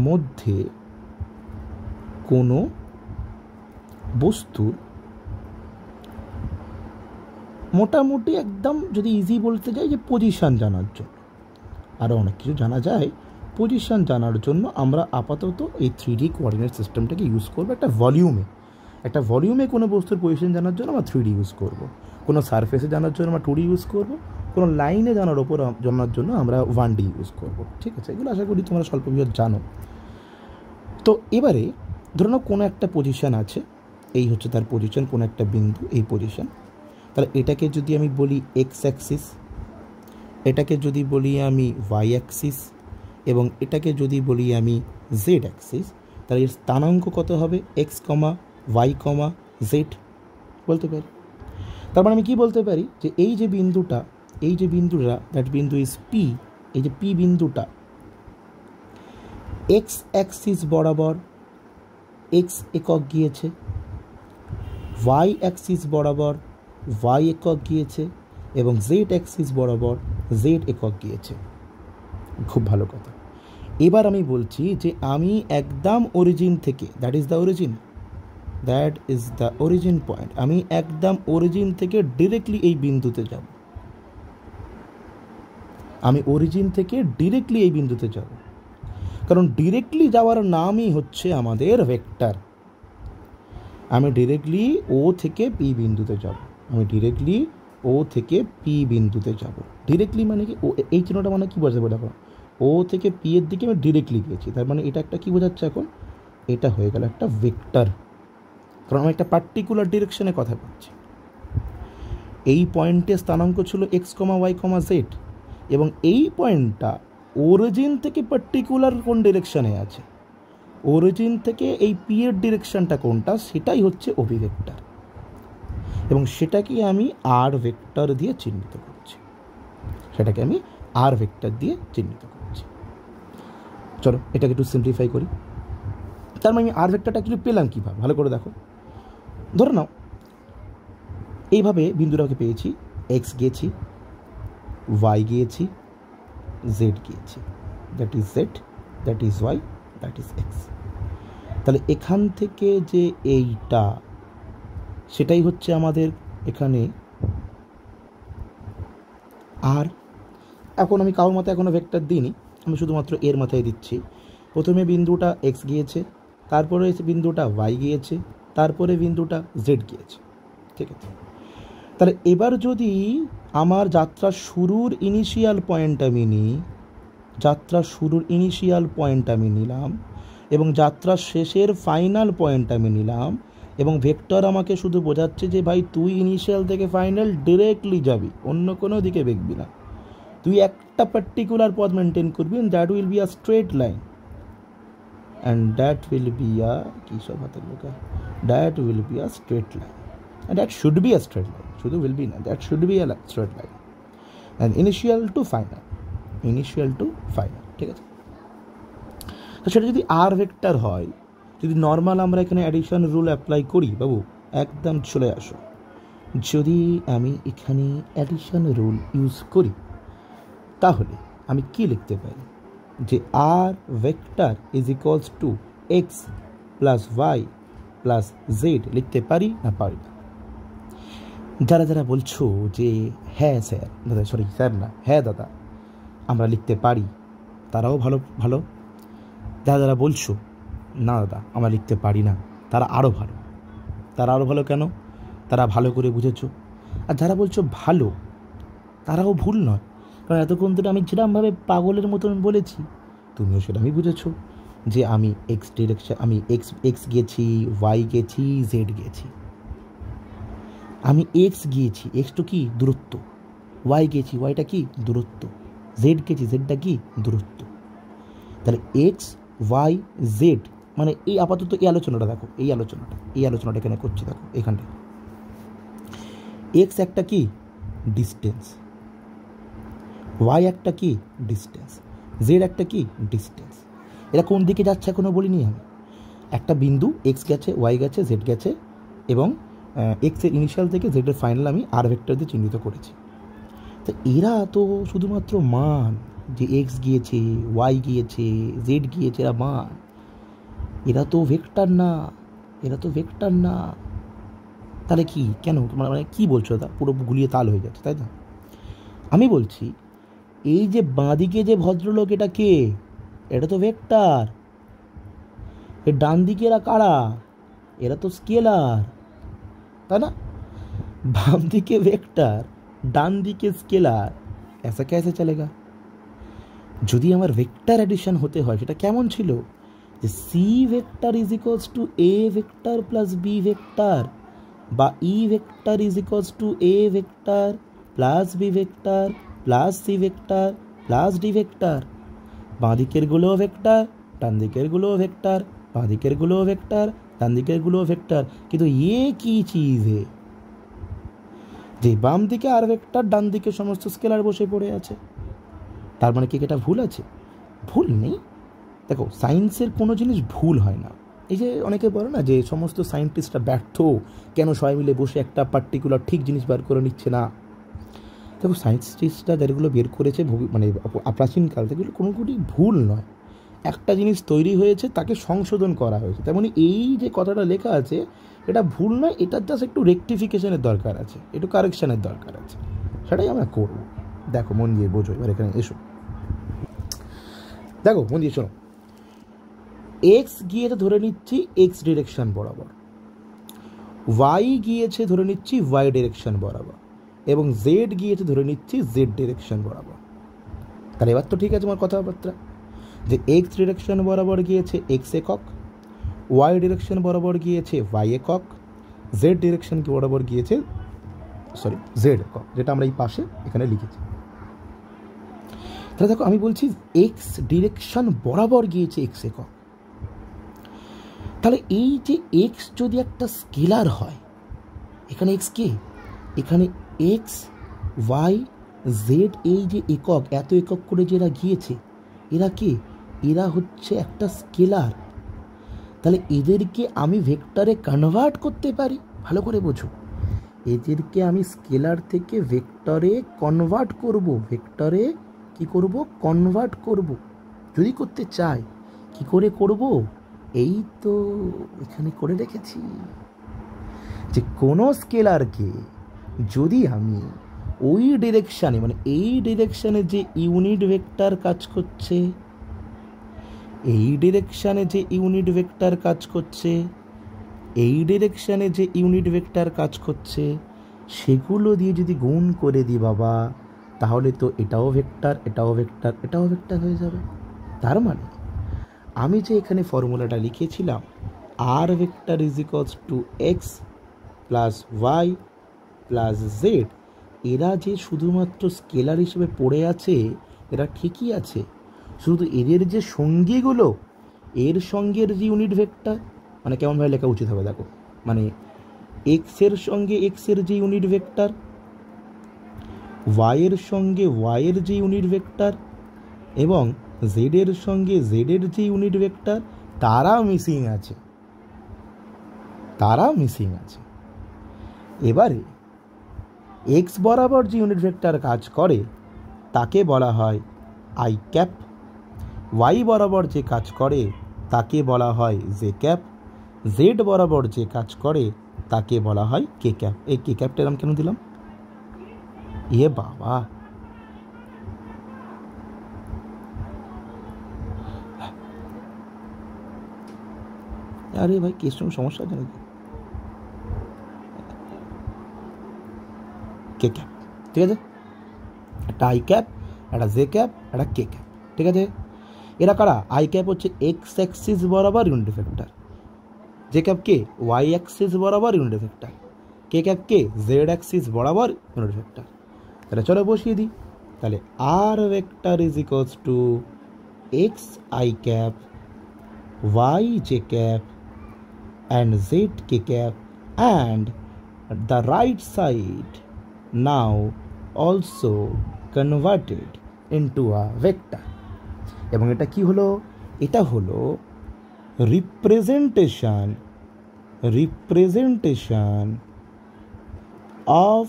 মধ্যে কোনো বস্তুর মোটামুটি একদম যদি ইজি বলতে যাই যে পজিশান জানার জন্য, আরও অনেক কিছু জানা যায়, পজিশান জানার জন্য আমরা আপাতত এই 3D কোঅর্ডিনেট সিস্টেমটাকে ইউজ করবো একটা ভলিউমে। একটা ভলিউমে কোনো বস্তুর পজিশন জানার জন্য আমরা 3D ইউজ করব, কোনো সারফেসে জানার জন্য আমরা 2D ইউজ করব, কোনো লাইনে জানার জন্য আমরা 1D ইউজ করব। ঠিক আছে, এগুলো আশা করি তোমরা স্বল্প বিশদ জানো। তো এবারে ধরে নাও কোনো একটা পজিশন আছে, এই হচ্ছে তার পজিশন, কোনো একটা বিন্দু এই পজিশন। তাহলে এটাকে যদি আমি বলি এক্স অ্যাক্সিস, এটাকে যদি বলি আমি ওয়াই অ্যাক্সিস, এবং এটাকে যদি বলি আমি জেড অ্যাক্সিস, তাহলে এর স্থানাঙ্ক কত হবে? এক্স কমা ওয়াই কমা জেড বলতে পারি। তারপর আমি কি বলতে পারি যে এই যে বিন্দুটা দ্যাট বিন্দু ইজ পি, এই যে পি বিন্দুটা এক্স অ্যাক্সিস বরাবর এক্স একক গিয়েছে, ওয়াই অ্যাক্সিস বরাবর ওয়াই একক গিয়েছে, এবং জেড অ্যাক্সিস বরাবর জেড একক গিয়েছে। খুব ভালো কথা। এবার আমি বলছি যে আমি একদম অরিজিন থেকে, that is the origin point, আমি একদম অরিজিন থেকে ডিরেক্টলি এই বিন্দুতে যাব, কারণ ডিরেক্টলি যাওয়ার নামই হচ্ছে আমাদের ভেক্টর। আমি ডিরেক্টলি ও থেকে পি বিন্দুতে যাব, ডিরেক্টলি মানে কি? ও এই চিহ্নটা মানে কি বোঝাবে? দেখো, ও থেকে পি এর দিকে আমি ডিরেক্টলি গিয়েছি, তার মানে এটা একটা কি বোঝাচ্ছে এখন? এটা হয়ে গেল একটা ভেক্টর, কারণ আমি একটা পার্টিকুলার ডিরেকশনে কথা বলছি। এই পয়েন্টের স্থানাঙ্ক ছিল এক্স কমা ওয়াই কমা জেড, এবং এই পয়েন্টটা অরিজিন থেকে পার্টিকুলার কোন ডিরেকশনে আছে, অরিজিন থেকে এই পি এর ডিরেকশনটা কোনটা, সেটাই হচ্ছে অভিভেক্টর, এবং সেটাকে আমি আর ভেক্টর দিয়ে চিহ্নিত করছি। চলো এটাকে একটু সিম্পলিফাই করি। তার মানে আমি আর ভেক্টরটা অ্যাকচুয়ালি পেলাম কীভাবে? ভালো করে দেখো। ধরে নাও এইভাবে বিন্দুটাকে পেয়েছি, এক্স গিয়েছি, ওয়াই গিয়েছি, জেড গিয়েছি, that is Z, that is Y, that is x. তাহলে এখান থেকে যে এইটা, সেটাই হচ্ছে আমাদের এখানে আর। এখন আমি কারোর মাথায় এখনও ভেক্টর দিইনি, আমি শুধুমাত্র এর মাথায় দিচ্ছি। প্রথমে বিন্দুটা এক্স গিয়েছে, তারপরে বিন্দুটা ওয়াই গিয়েছে, তারপরে বিন্দুটা জেড গিয়েছে। ঠিক আছে, তাহলে এবার যদি আমার যাত্রার শুরুর ইনিশিয়াল পয়েন্ট আমি নিলাম, এবং যাত্রার শেষের ফাইনাল পয়েন্ট আমি নিলাম, এবং ভেক্টর আমাকে শুধু বোঝাচ্ছে যে ভাই তুই ইনিশিয়াল থেকে ফাইনাল ডিরেক্টলি যাবি, অন্য কোনো দিকে বেঁকবি না, তুই একটা পার্টিকুলার পথ মেনটেন করবি, that will be a straight line, and that will be a কী সব হাতের লোকা, that will be a straight line, and that should be a straight line, শুধু উইল বি না, that should be a straight line, and initial to final. ঠিক আছে, তো সেটা যদি আর ভেক্টর হয়, যদি নর্মাল আমরা এখানে অ্যাডিশন রুল অ্যাপ্লাই করি, বাবু একদম চলে আসো, যদি আমি এখানে অ্যাডিশন রুল ইউজ করি, তাহলে আমি কি লিখতে পারি? যে r vector is equals to x plus y plus z লিখতে পারি না পারি না? যারা বলছো যে হ্যাঁ স্যার, হ্যাঁ দাদা আমরা লিখতে পারি, তারাও ভালো। যারা বলছো না দাদা আমরা লিখতে পারি না, তারা আরও ভালো। কেন? তারা ভালো করে বুঝেছো। আর যারা বলছো ভালো, তারাও ভুল নয়, কারণ এতক্ষণ ধরে আমি যেরকমভাবে পাগলের মতন বলেছি, তুমিও সেটা আমি বুঝেছো যে আমি এক্স গেছি, ওয়াই গেছি, জেড গেছি। আমি এক্স গিয়েছি, এক্স তো কি? দূরত্ব। ওয়াই গেছি, ওয়াইটা কি? দূরত্ব। জেড গেছি, জেডটা কি? দূরত্ব। তাহলে এক্স ওয়াই জেড মানে এই আপাতত এই আলোচনাটা দেখো, এই আলোচনাটা এখানে করছি, দেখো এখানটা এক্স একটা কি? ডিস্টেন্স। ওয়াই একটা কি? ডিস্টেন্স। জেড একটা কি? ডিস্টেন্স। এরা কোন দিকে যাচ্ছে এখনো বলিনি আমি। একটা বিন্দু এক্স গেছে, ওয়াই গেছে, জেড গেছে, এবং এক্সের ইনিশিয়াল থেকে জেডের ফাইনাল আমি আর ভেক্টর দিয়ে চিহ্নিত করেছি। তো এরা তো শুধুমাত্র মান, যে এক্স গিয়েছে, ওয়াই গিয়েছে, জেড গিয়েছে, এরা মান, এরা তো ভেক্টর না। তাহলে কি? কেন মানে কি বলছো দাদা? পুরো গুলিয়ে তাল হয়ে যাচ্ছে, তাই না? আমি বলছি এই যে বাঁদিকে যে ভদ্রলোক, এটা কে? এটা তো ভেক্টর। এর ডান দিকে এরা কারা? এরা তো স্কেলার, তাই না? বাম দিকে ভেক্টর, ডান দিকে স্কেলার, ऐसा कैसे चलेगा? যদি আমার ভেক্টর অ্যাডিশন হতে হয় সেটা কেমন ছিল, যে C vector is equals to A vector plus b vector, বা e vector is equals to A vector plus b vector plus c vector plus d vector. বাঁ দিকের গুলো ভেক্টর, ডান দিকের গুলো ভেক্টর, বাঁ দিকের গুলো ভেক্টর, ডান দিকের গুলো ভেক্টর। কিন্তু ये কি চিজ है যে বাম দিকে আর ভেক্টর, ডান দিকে সমস্ত স্কেলার বসে পড়ে আছে? তার মানে কি এটা ভুল আছে? ভুল নেই। দেখো, সায়েন্সের কোনো জিনিস ভুল হয় না। এই যে অনেকে বলে না যে সমস্ত সায়েন্টিস্টরা ব্যর্থ, কেন সবাই মিলে বসে একটা পার্টিকুলার ঠিক জিনিস বার করে নিচ্ছে না। দেখো, সায়েন্টিস্টরা যেগুলো বের করেছে মানে প্রাচীনকাল থেকে, কোনোগুলি ভুল নয়। একটা জিনিস তৈরি হয়েছে, তাকে সংশোধন করা হয়েছে। তেমনি এই যে কথাটা লেখা আছে, এটা ভুল নয়, এটার জাস্ট একটু রেকটিফিকেশনের দরকার আছে, একটু কারেকশানের দরকার আছে, সেটাই আমরা করব। দেখো, মন দিয়ে বোঝো, এবার এখানে এসো। দেখো, মন দিয়ে শোনো। এক্স গিয়েছে ধরে নিচ্ছি এক্স ডিরেকশন বরাবর, ওয়াই গিয়েছে ধরে নিচ্ছি ওয়াই ডিরেকশন বরাবর, এবং জেড গিয়েছে ধরে নিচ্ছি জেড ডিরেকশন বরাবর। তাহলে এবার তো ঠিক আছে আমার কথাবার্তা, যে এক্স ডিরেকশন বরাবর গিয়েছে এক্স একক, ওয়াই ডিরেকশন বরাবর গিয়েছে ওয়াই একক, জেড ডিরেকশন বরাবর গিয়েছে জেড একক, যেটা আমরা এই পাশে এখানে লিখেছি। তাহলে দেখো, আমি বলছি এক্স ডিরেকশন বরাবর গিয়েছে এক্স একক। তাহলে এই যে এক্স যদি একটা স্কেলার হয়, এখানে এক্স কে, এখানে এক্স ওয়াই জেড, এই যে একক, এত একক করে যে এরা গিয়েছে, এরা কে? এরা হচ্ছে একটা স্কেলার। তাহলে এদেরকে আমি ভেক্টরে কনভার্ট করতে পারি। ভালো করে বোঝো, এদেরকে আমি স্কেলার থেকে ভেক্টরে কনভার্ট করব। ভেক্টরে কি করব? কনভার্ট করব। যদি করতে চাই, কি করে করব? এই তো এখানে করে রেখেছি, যে কোনো স্কেলারকে যদি আমি ওই ডিরেকশানে, মানে এই ডিরেকশানে যে ইউনিট ভেক্টর কাজ করছে, এই ডিরেকশানে যে ইউনিট ভেক্টর কাজ করছে, এই ডিরেকশানে যে ইউনিট ভেক্টর কাজ করছে, সেগুলো দিয়ে যদি গুণ করে দিই বাবা, তাহলে তো এটাও ভেক্টর, এটাও ভেক্টর, এটাও ভেক্টর হয়ে যাবে। তার মানে আমি যে এখানে ফর্মুলাটা লিখেছিলাম, r vector is equals to x plus y plus z, এরা যে শুধুমাত্র স্কেলার হিসেবে পড়ে আছে, এরা ঠিকই আছে, শুধু এদের যে সঙ্গীগুলো, এর সঙ্গের যে ইউনিট ভেক্টর, মানে কেমনভাবে লেখা উচিত হবে দেখো, মানে এক্সের সঙ্গে এক্সের যে ইউনিট ভেক্টর, ওয়াইয়ের সঙ্গে ওয়াইয়ের যে ইউনিট ভেক্টর, এবং জেডের সঙ্গে জেডের যে ইউনিট ভেক্টর, তারা মিসিং আছে, তারা মিসিং আছে। এবারে এক্স বরাবর যে ইউনিট ভেক্টর কাজ করে তাকে বলা হয় আই ক্যাপ, ওয়াই বরাবর যে কাজ করে তাকে বলা হয় জে ক্যাপ, জেড বরাবর যে কাজ করে তাকে বলা হয় কে ক্যাপ। এই কে ক্যাপটা এরকম কেন দিলাম? এ বাবা, আরে ভাই, কি সমস্যা আছে নাকি? কে ক্যাপ, ঠিক আছে? একটা আই ক্যাপ, একটা জে ক্যাপ, একটা কে ক্যাপ, ঠিক আছে? এরা কারা? আই ক্যাপ হচ্ছে এক্স অ্যাক্সিস বরাবর ইউনিট ভেক্টর, জে ক্যাপ কে? ওয়াই অ্যাক্সিস বরাবর ইউনিট ভেক্টর, কে ক্যাপ কে? জেড অ্যাক্সিস বরাবর ইউনিট ভেক্টর। তাহলে চলো বসিয়ে দিই। তাহলে r vector is equals to x I cap, Y J cap, and z k cap, and the right side now also converted into a vector. এবং এটা কি হলো? এটা হলো representation of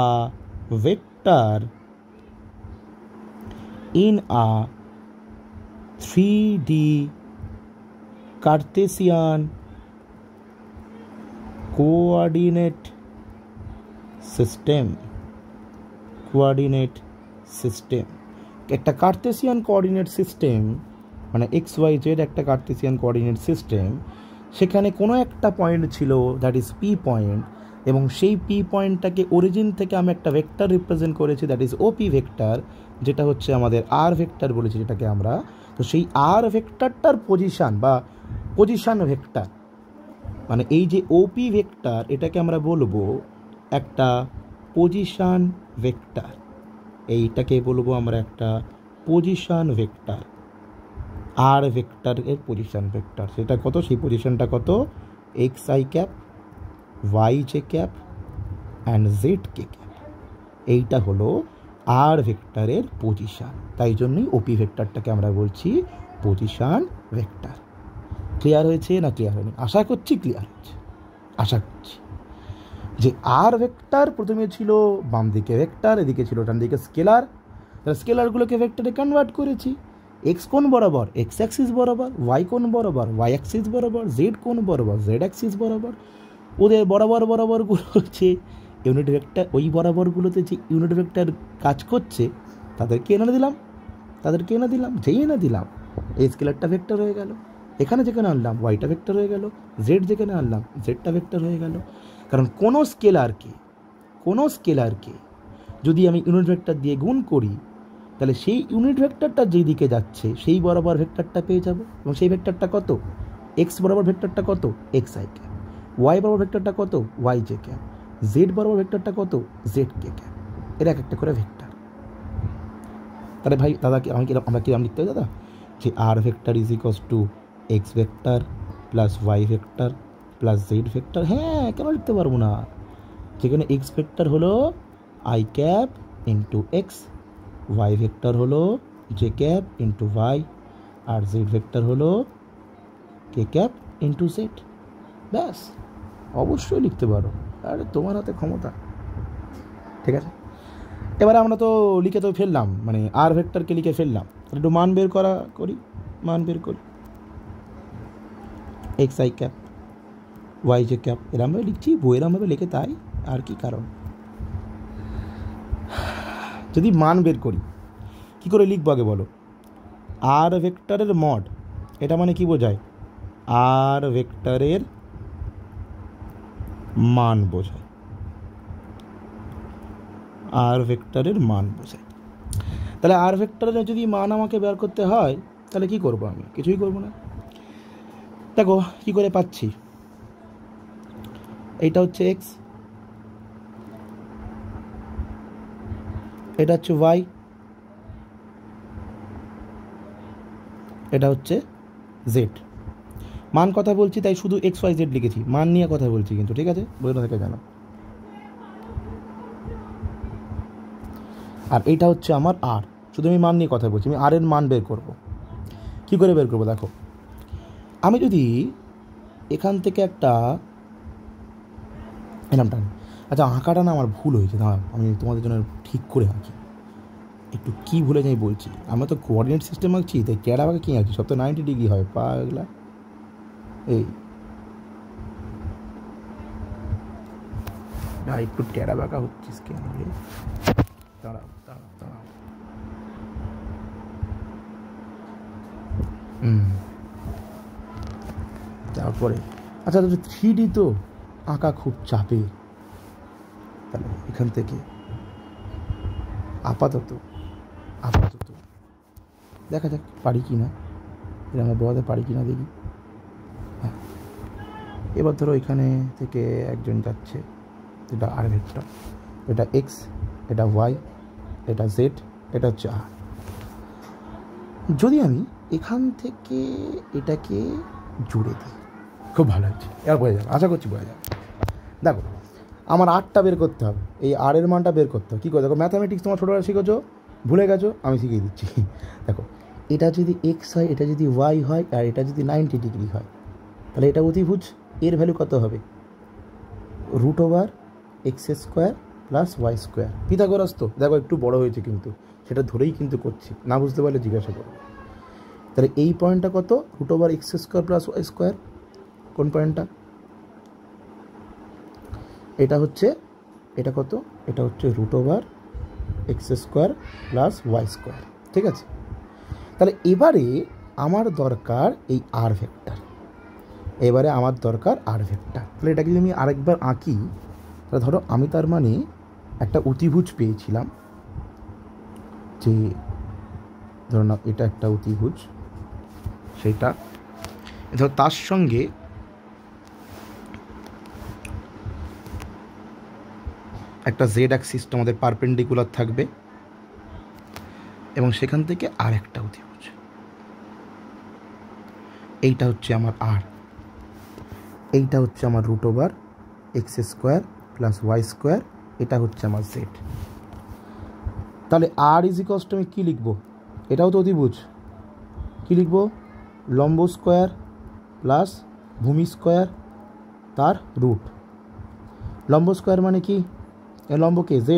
a vector in a 3D Cartesian coordinate system. একটা Cartesian coordinate system, মানে x Y Z একটা Cartesian coordinate system, সেখানে কোনো একটা পয়েন্ট ছিল দ্যাট ইজ পি পয়েন্ট, এবং সেই পি পয়েন্টটাকে অরিজিন থেকে আমি একটা ভেক্টর রিপ্রেজেন্ট করেছি দ্যাট ইজ ওপি ভেক্টর, যেটা হচ্ছে আমাদের আর ভেক্টর বলেছি যেটাকে আমরা। তো সেই আর ভেক্টরটার পজিশান বা পজিশান ভেক্টর, মানে এই যে ওপি ভেক্টর, এটাকে আমরা বলবো একটা পজিশান ভেক্টর। এইটাকে বলবো আমরা একটা পজিশান ভেক্টর, আর ভেক্টরের পজিশান ভেক্টর। সেটা কত? সেই পজিশানটা কত? X I cap, Y J cap and Z K cap. এইটা হলো আর ভেক্টরের পজিশান। তাই জন্যই ওপি ভেক্টরটাকে আমরা বলছি পজিশান ভেক্টর। ক্লিয়ার হয়েছে না ক্লিয়ার হয়নি? আশা করছি ক্লিয়ার হয়েছে। আশা করছি যে আর ভেক্টর প্রথমে ছিল বাম দিকে ভেক্টর, এদিকে ছিল ডান দিকে স্কেলার। তাহলে স্কেলারগুলোকে ভেক্টরে কনভার্ট করেছি। এক্স কোণ বরাবর এক্স অ্যাক্সিস বরাবর, ওয়াই কোণ বরাবর ওয়াই অ্যাক্সিস বরাবর, জেড কোণ বরাবর জেড অ্যাক্সিস বরাবর। ওদের বরাবরগুলো হচ্ছে ইউনিট ভেক্টর। ওই বরাবরগুলোতে যে ইউনিট ভেক্টর কাজ করছে তাদেরকে এনে দিলাম। যেই এনে দিলাম এই স্কেলারটা ভেক্টর হয়ে গেল। এখানে যেখানে আনলাম ওয়াইটা ভেক্টর হয়ে গেল, জেড যেখানে আনলাম জেডটা ভেক্টর হয়ে গেল। কারণ কোনো স্কেলারকে যদি আমি ইউনিট ভেক্টর দিয়ে গুণ করি, তাহলে সেই ইউনিট ভেক্টরটা যেই দিকে যাচ্ছে সেই বরাবর ভেক্টরটা পেয়ে যাব। এবং সেই ভেক্টরটা কত? এক্স বরাবর ভেক্টরটা কত? X I cap. ওয়াই বরাবর ভেক্টরটা কত? Y J cap. জেড বরাবর ভেক্টরটা কত? Z K cap. এর এক একটা করে ভেক্টর। তাহলে ভাই দাদা আমরা কিরম লিখতে হবে দাদা? যে r vector is equals to x vector plus y vector plus z vector. হ্যাঁ, কেন লিখতে পারবো না? যেখানে এক্স ভেক্টর হলো i cap into x, y vector হলো জে ক্যাপ ইন্টু ওয়াই, আর জেড ভেক্টর হলো কে ক্যাপ ইন্টু জেড। ব্যাস, অবশ্যই লিখতে পারো। আরে তোমার হাতে ক্ষমতা। ঠিক আছে, এবারে আমরা তো লিখে তো ফেললাম, মানে আর ভেক্টরকে লিখে ফেললাম। একটু মান বের করি। X I cap Y J cap এরমভাবে লিখছি, এরমভাবে লিখে, তাই আর কি কারণ। যদি মান বের করি কি করে লিখবো আগে বলো? আর ভেক্টরের মড, এটা মানে কি বোঝায়? আর ভেক্টরের মান বোঝায়। তাহলে আর ভেক্টরের যদি মান আমাকে বের করতে হয় তাহলে কি করব? আমি কিছুই করব না। দেখো কি করে পাচ্ছি। এইটা হচ্ছে এক্স, এটা হচ্ছে ওয়াই, এটা হচ্ছে জেড। মান কথা বলছি তাই শুধু এক্স ওয়াই জেড লিখেছি, মান নিয়ে কথা বলছি কিন্তু, ঠিক আছে? বলে থেকে জানো। আর এইটা হচ্ছে আমার আর, শুধু আমি মান নিয়ে কথা বলছি। আমি আর এর মান বের করব। কি করে বের করবো? দেখো, আমি যদি এখান থেকে একটা এরমটা, আচ্ছা আঁকাটা না আমার ভুল হয়েছে, দাঁড়াও আমি তোমাদের জন্য ঠিক করে আঁকি। একটু কী ভুলে যাই বলছি। আমরা তো কোঅর্ডিনেট সিস্টেম আঁকছি, তাই ক্যাড়া বাঁকা কী আঁকছি? সব তো 90 ডিগ্রি হয় পা এগুলা। এই একটু টেরা বাঁকা হচ্ছিস কেন? দাঁড়াও। তারপরে আচ্ছা, 3D তো আঁকা খুব চাপে। তাহলে এখান থেকে আপাতত দেখা যাক পারি কি না, এটা আমরা বোঝাতে পারি কি না দেখি। হ্যাঁ, এবার ধরো এখানে থেকে একজন যাচ্ছে, এটা আর ভেক্টর, এটা এক্স, এটা ওয়াই, এটা জেড, এটা হচ্ছে আর। যদি আমি এখান থেকে এটাকে জুড়ে দিই, খুব ভালো হচ্ছে, এবার বোঝা যাবে, আশা করছি বোঝা যাবে। দেখো, আমার আরটা বের করতে হবে, এই আর এর মানটা বের করতে হবে। কী করে? দেখো, ম্যাথামেটিক্স তোমার ছোটোবেলা শিখেছো, ভুলে গেছো, আমি শিখিয়ে দিচ্ছি। দেখো, এটা যদি এক্স হয়, এটা যদি ওয়াই হয়, আর এটা যদি 90 ডিগ্রি হয়, তাহলে এটা অতিভুজ। এর ভ্যালু কত হবে? √x² plus Y square. Pythagoras তো দেখো একটু বড় হয়েছে, কিন্তু সেটা ধরেই কিন্তু করছি, না বুঝতে পারলে জিজ্ঞাসা করো। তাহলে এই পয়েন্টটা কত? √x² plus Y square. কোন পয়েন্টটা? এটা হচ্ছে, এটা কত? এটা হচ্ছে √x² প্লাস ওয়াই স্কোয়ার। ঠিক আছে, তাহলে এবারে আমার দরকার এই আর ভেক্টর। এবারে আমার দরকার আর ভেক্টর। তাহলে এটাকে যদি আমি আরেকবার আঁকি, তাহলে ধরো আমি তার মানে একটা অতিভুজ পেয়েছিলাম, যে ধরো না এটা একটা অতিভুজ, সেটা ধরো তার সঙ্গে একটা জেড অ্যাক্সিস আমাদের পারপেন্ডিকুলার থাকবে, এবং সেখান থেকে আর একটা অতিভুজ, এইটা হচ্ছে আমার আর, এইটা হচ্ছে আমার √(x² + y²), এটা হচ্ছে আমার জেড। তাহলে আর = আমি কী লিখব? এটাও তো অতিভুজ, কী লিখব? লম্ব স্কোয়ার প্লাস ভূমি স্কোয়ার তার রুট। লম্ব স্কোয়ার মানে কি? লম্বকে z²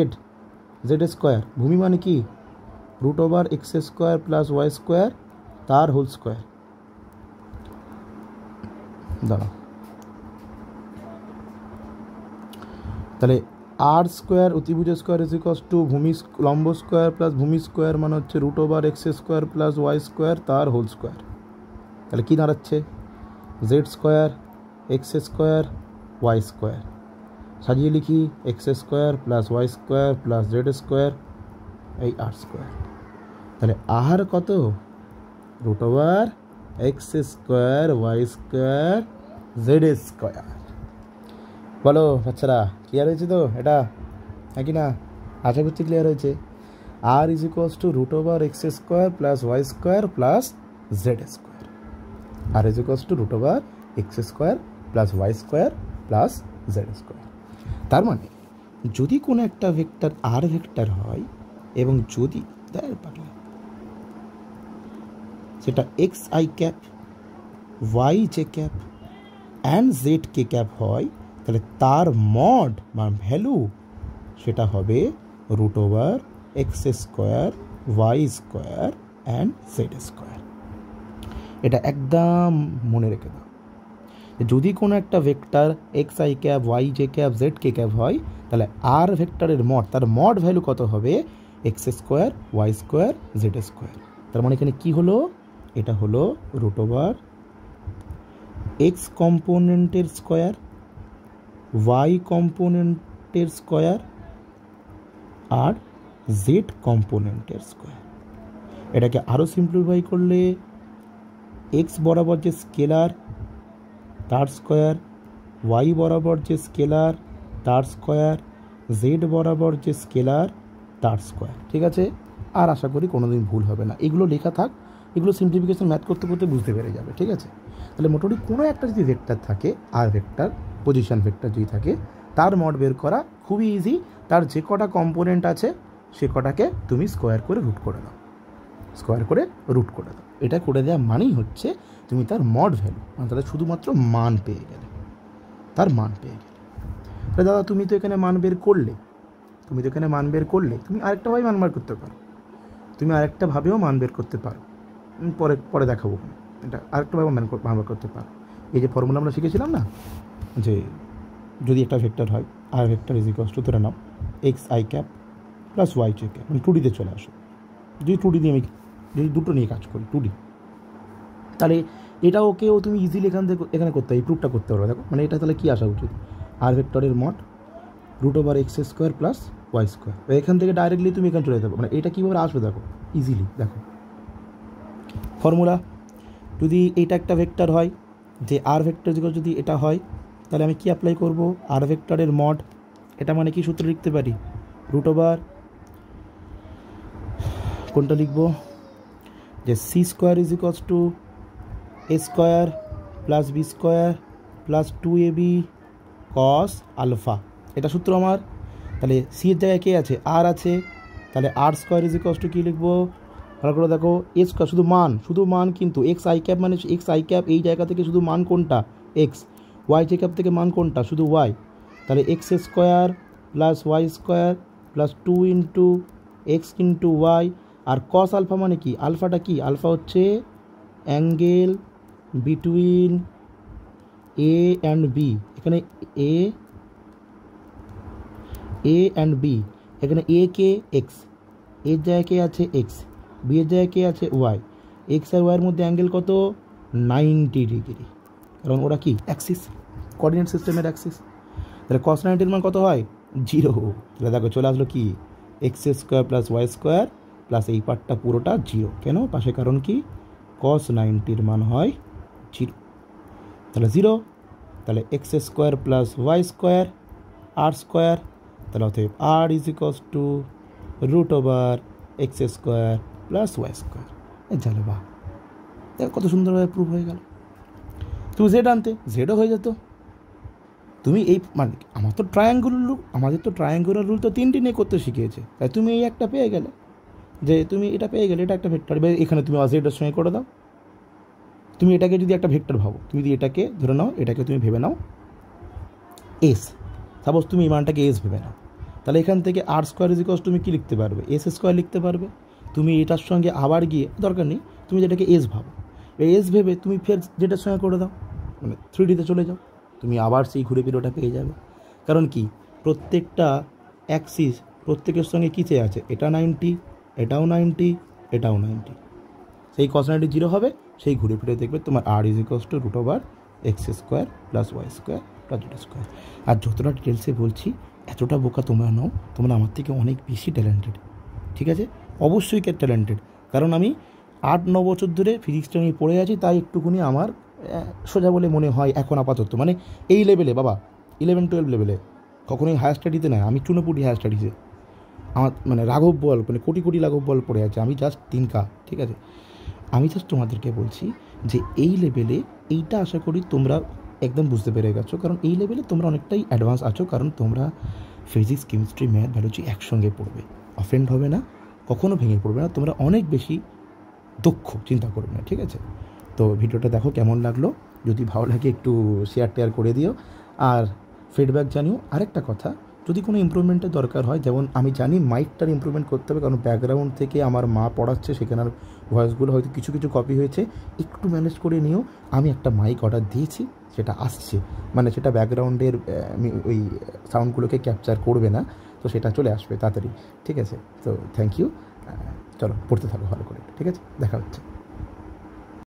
ভূমি মানে কি? √(x² + y² তার হোল স্কোয়ার। দাঁড়াও, তাহলে r² অতিভুজ স্কোয়ার ভূমি লম্ব স্কোয়ার প্লাস ভূমি স্কোয়ার মানে হচ্ছে √(x² + y² তার হোল স্কোয়ার। তাহলে কী দাঁড়াচ্ছে? z² x² y²। সাজিয়ে লিখি x² + y² + z² এই r²। তাহলে আর কত? √(x² y² z²। বলো বাচ্চারা, ক্লিয়ার হয়েছে তো এটা? নাকি না? আশা করছি ক্লিয়ার হয়েছে। আর = √(x² + y² + z²। আর √(x² + y² + z²। তার মানে যদি কোনো একটা ভেক্টর আর ভেক্টর হয়, এবং যদি সেটা xi∩, yj∩, অ্যান্ড zk∩ হয়, তাহলে তার মড বা ভ্যালু সেটা হবে √(x², y² অ্যান্ড z²। এটা একদম মনে রেখে দাও। যদি কোনো একটা ভেক্টর xi∩, yj∩, zk∩ হয়, তাহলে আর ভেক্টরের মড, তার মড ভ্যালু কত হবে? x², y², z²। তার মানে এখানে কি হলো? এটা হলো √(x কম্পোনেন্টের স্কোয়ার, y কম্পোনেন্টের স্কোয়ার আর z কম্পোনেন্টের স্কোয়ার। এটাকে আরও সিম্পলিফাই করলে x বরাবর যে স্কেলার তার স্কোয়ার, y বরাবর যে স্কেলার তার স্কোয়ার, z বরাবর যে স্কেলার তার স্কোয়ার। ঠিক আছে? আর আশা করি কোনোদিন ভুল হবে না। এগুলো লেখা থাক, এগুলো সিম্পলিফিকেশন ম্যাথ করতে করতে বুঝতে পেরে যাবে। ঠিক আছে? তাহলে মোটামুটি কোনো একটা যদি ভেক্টর থাকে, আর ভেক্টর পজিশন ভেক্টর যদি থাকে, তার মড বের করা খুবই ইজি। তার যে কটা কম্পোনেন্ট আছে সে কটাকে তুমি স্কোয়ার করে রুট করে দাও, এটা করে দেওয়া মানেই হচ্ছে তুমি তার মড ভ্যালু, মানে তাহলে শুধুমাত্র মান পেয়ে গেলে, তার মান পেয়ে গেলে। তাহলে দাদা তুমি তো এখানে মান বের করলে, তুমি আরেকটাভাবে মান বের করতে পারো, আরেকটাভাবেও মান বের করতে পারো। পরে দেখাবো। এটা আরেকটাভাবে মান বের করতে পারো। এই যে ফর্মুলা আমরা শিখেছিলাম না, যে যদি একটা ভেক্টর হয়, আর ভেক্টর = ধরে নাও xi∩ + yj∩, মানে 2Dতে চলে আসো। যদি 2D দিয়ে আমি যদি দুটো নিয়ে কাজ করি 2D, তাহলে এটাকেও তুমি ইজিলি এখানে করতে হবে, এই প্রুফটা করতে পারবে। দেখো মানে এটা তাহলে কী আসা উচিত? আর ভেক্টরের মড √(x² + y²। এখান থেকে ডাইরেক্টলি তুমি এখানে চলে যেতে পারো। মানে এটা কীভাবে আসবে দেখো, ইজিলি দেখো ফর্মুলা। যদি এটা একটা ভেক্টর হয়, যে আর ভেক্টর যদি এটা হয়, তাহলে আমি কি অ্যাপ্লাই করব? আর ভেক্টরের মড, এটা মানে কি সূত্র লিখতে পারি? কোনটা লিখব? যে c² = a² + b² + 2ab cos α, এটা সূত্র আমার। তাহলে সি এর জায়গায় কে আছে? আর আছে। তাহলে r² = কী লিখব? ভালো করে দেখো, a², শুধু মান কিন্তু xi∩, মানে xi∩, এই জায়গা থেকে শুধু মান কোনটা? x। yj∩ থেকে মান কোনটা? শুধু y। তাহলে x² + y² + 2 × x × y। আর cos আলফা মানে কি? আলফাটা কি? আলফা হচ্ছে angle between A and B. এখানে এ অ্যান্ড বি, এখানে এ কে এক্স, এর জায়গায় কে আছে? এক্স। বি এর জায়গায় কে আছে? ওয়াই। এক্স আর ওয়াইয়ের মধ্যে অ্যাঙ্গেল কত? 90 ডিগ্রি। কারণ ওরা কি অ্যাক্সিস, কোঅর্ডিনেট সিস্টেমের অ্যাক্সিস। তাহলে cos 90 মান কত হয় 0। তাহলে দেখো চলে আসলো কি x² + y² প্লাস এই পার্টটা পুরোটা 0। কেন? পাশে কারণ কি cos 90 মান হয় 0, তাহলে 0। তাহলে x² + y² r², তাহলে অতএব r = √x² + y²। জানো বাহ, কত সুন্দরভাবে প্রুভ হয়ে গেল। তুমি জেড আনতে, জেডও হয়ে যেত। তুমি এই মানে আমাদের তো ট্রায়াঙ্গুলার রুল তো 3টি নিয়ে করতে শিখিয়েছে, তাই তুমি এই একটা পেয়ে গেলে, যে তুমি এটা পেয়ে গেলে, এটা একটা ভেক্টর। এখানে তুমি জেডের সঙ্গে করে দাও। তুমি এটাকে যদি একটা ভেক্টর ভাবো, তুমি যদি এটাকে ধরে নাও, এটাকে তুমি ভেবে নাও এস, সাপোজ তুমি এই মানটাকে এস ভেবে নাও, তাহলে এখান থেকে r² তুমি কী লিখতে পারবে? s² লিখতে পারবে। তুমি এটার সঙ্গে আবার গিয়ে, দরকার নেই, তুমি যেটাকে এস ভাবো, এই এস ভেবে তুমি ফের যেটার সঙ্গে করে দাও, মানে 3Dতে চলে যাও, তুমি আবার সেই ঘুরে ফিরে ওটা পেয়ে যাবে। কারণ কি প্রত্যেকটা অ্যাক্সিস প্রত্যেকের সঙ্গে কিসে আছে? এটা 90, এটাও 90, এটাও 90। সেই cos 90 0 হবে, সেই ঘুরে ফিরে দেখবে তোমার r √x² + y² + z²। আর যতটা ডিটেলসে বলছি, এতটা বোকা তোমরা নাও, তোমরা আমার থেকে অনেক বেশি ট্যালেন্টেড, ঠিক আছে? অবশ্যই ট্যালেন্টেড, কারণ আমি 8-9 বছর ধরে ফিজিক্সটা নিয়ে পড়ে আছি, তাই একটুকুনি আমার সোজা বলে মনে হয় এখন আপাতত। মানে এই লেভেলে বাবা, 11-12 লেভেলে, কখনোই হায়ার স্টাডিতে নয়, আমি চুনোপুটি হায়ার স্টাডিজে। আমার মানে রাঘব বল, মানে কোটি কোটি রাঘব বল পড়ে আছে, আমি জাস্ট 3K, ঠিক আছে? আমি জাস্ট তোমাদেরকে বলছি যে এই লেভেলে এইটা আশা করি তোমরা একদম বুঝতে পেরে গেছো, কারণ এই লেভেলে তোমরা অনেকটাই অ্যাডভান্স আছো, কারণ তোমরা ফিজিক্স, কেমিস্ট্রি, ম্যাথ, বায়োলজি একসঙ্গে পড়বে, অফেন্ড হবে না, কখনো ভেঙে পড়বে না, তোমরা অনেক বেশি দক্ষ, চিন্তা করবে না, ঠিক আছে? তো ভিডিওটা দেখো কেমন লাগলো, যদি ভালো লাগে একটু শেয়ার করে দিও, আর ফিডব্যাক জানিও। আরেকটা কথা, যদি কোনো ইমপ্রুভমেন্টের দরকার হয়, যেমন আমি জানি মাইকটার ইমপ্রুভমেন্ট করতে হবে, কারণ ব্যাকগ্রাউন্ড থেকে আমার মা পড়াচ্ছে, সেখানের ভয়েসগুলো হয়তো কিছু কিছু কপি হয়েছে, একটু ম্যানেজ করে নিও। আমি একটা মাইক অর্ডার দিয়েছি, সেটা আসছে, মানে সেটা ব্যাকগ্রাউন্ডের ওই সাউন্ডগুলোকে ক্যাপচার করবে না, তো সেটা চলে আসবে তাড়াতাড়ি, ঠিক আছে? তো থ্যাংক ইউ। চলো পড়তে থাকো ভালো করে, ঠিক আছে? দেখা হচ্ছে।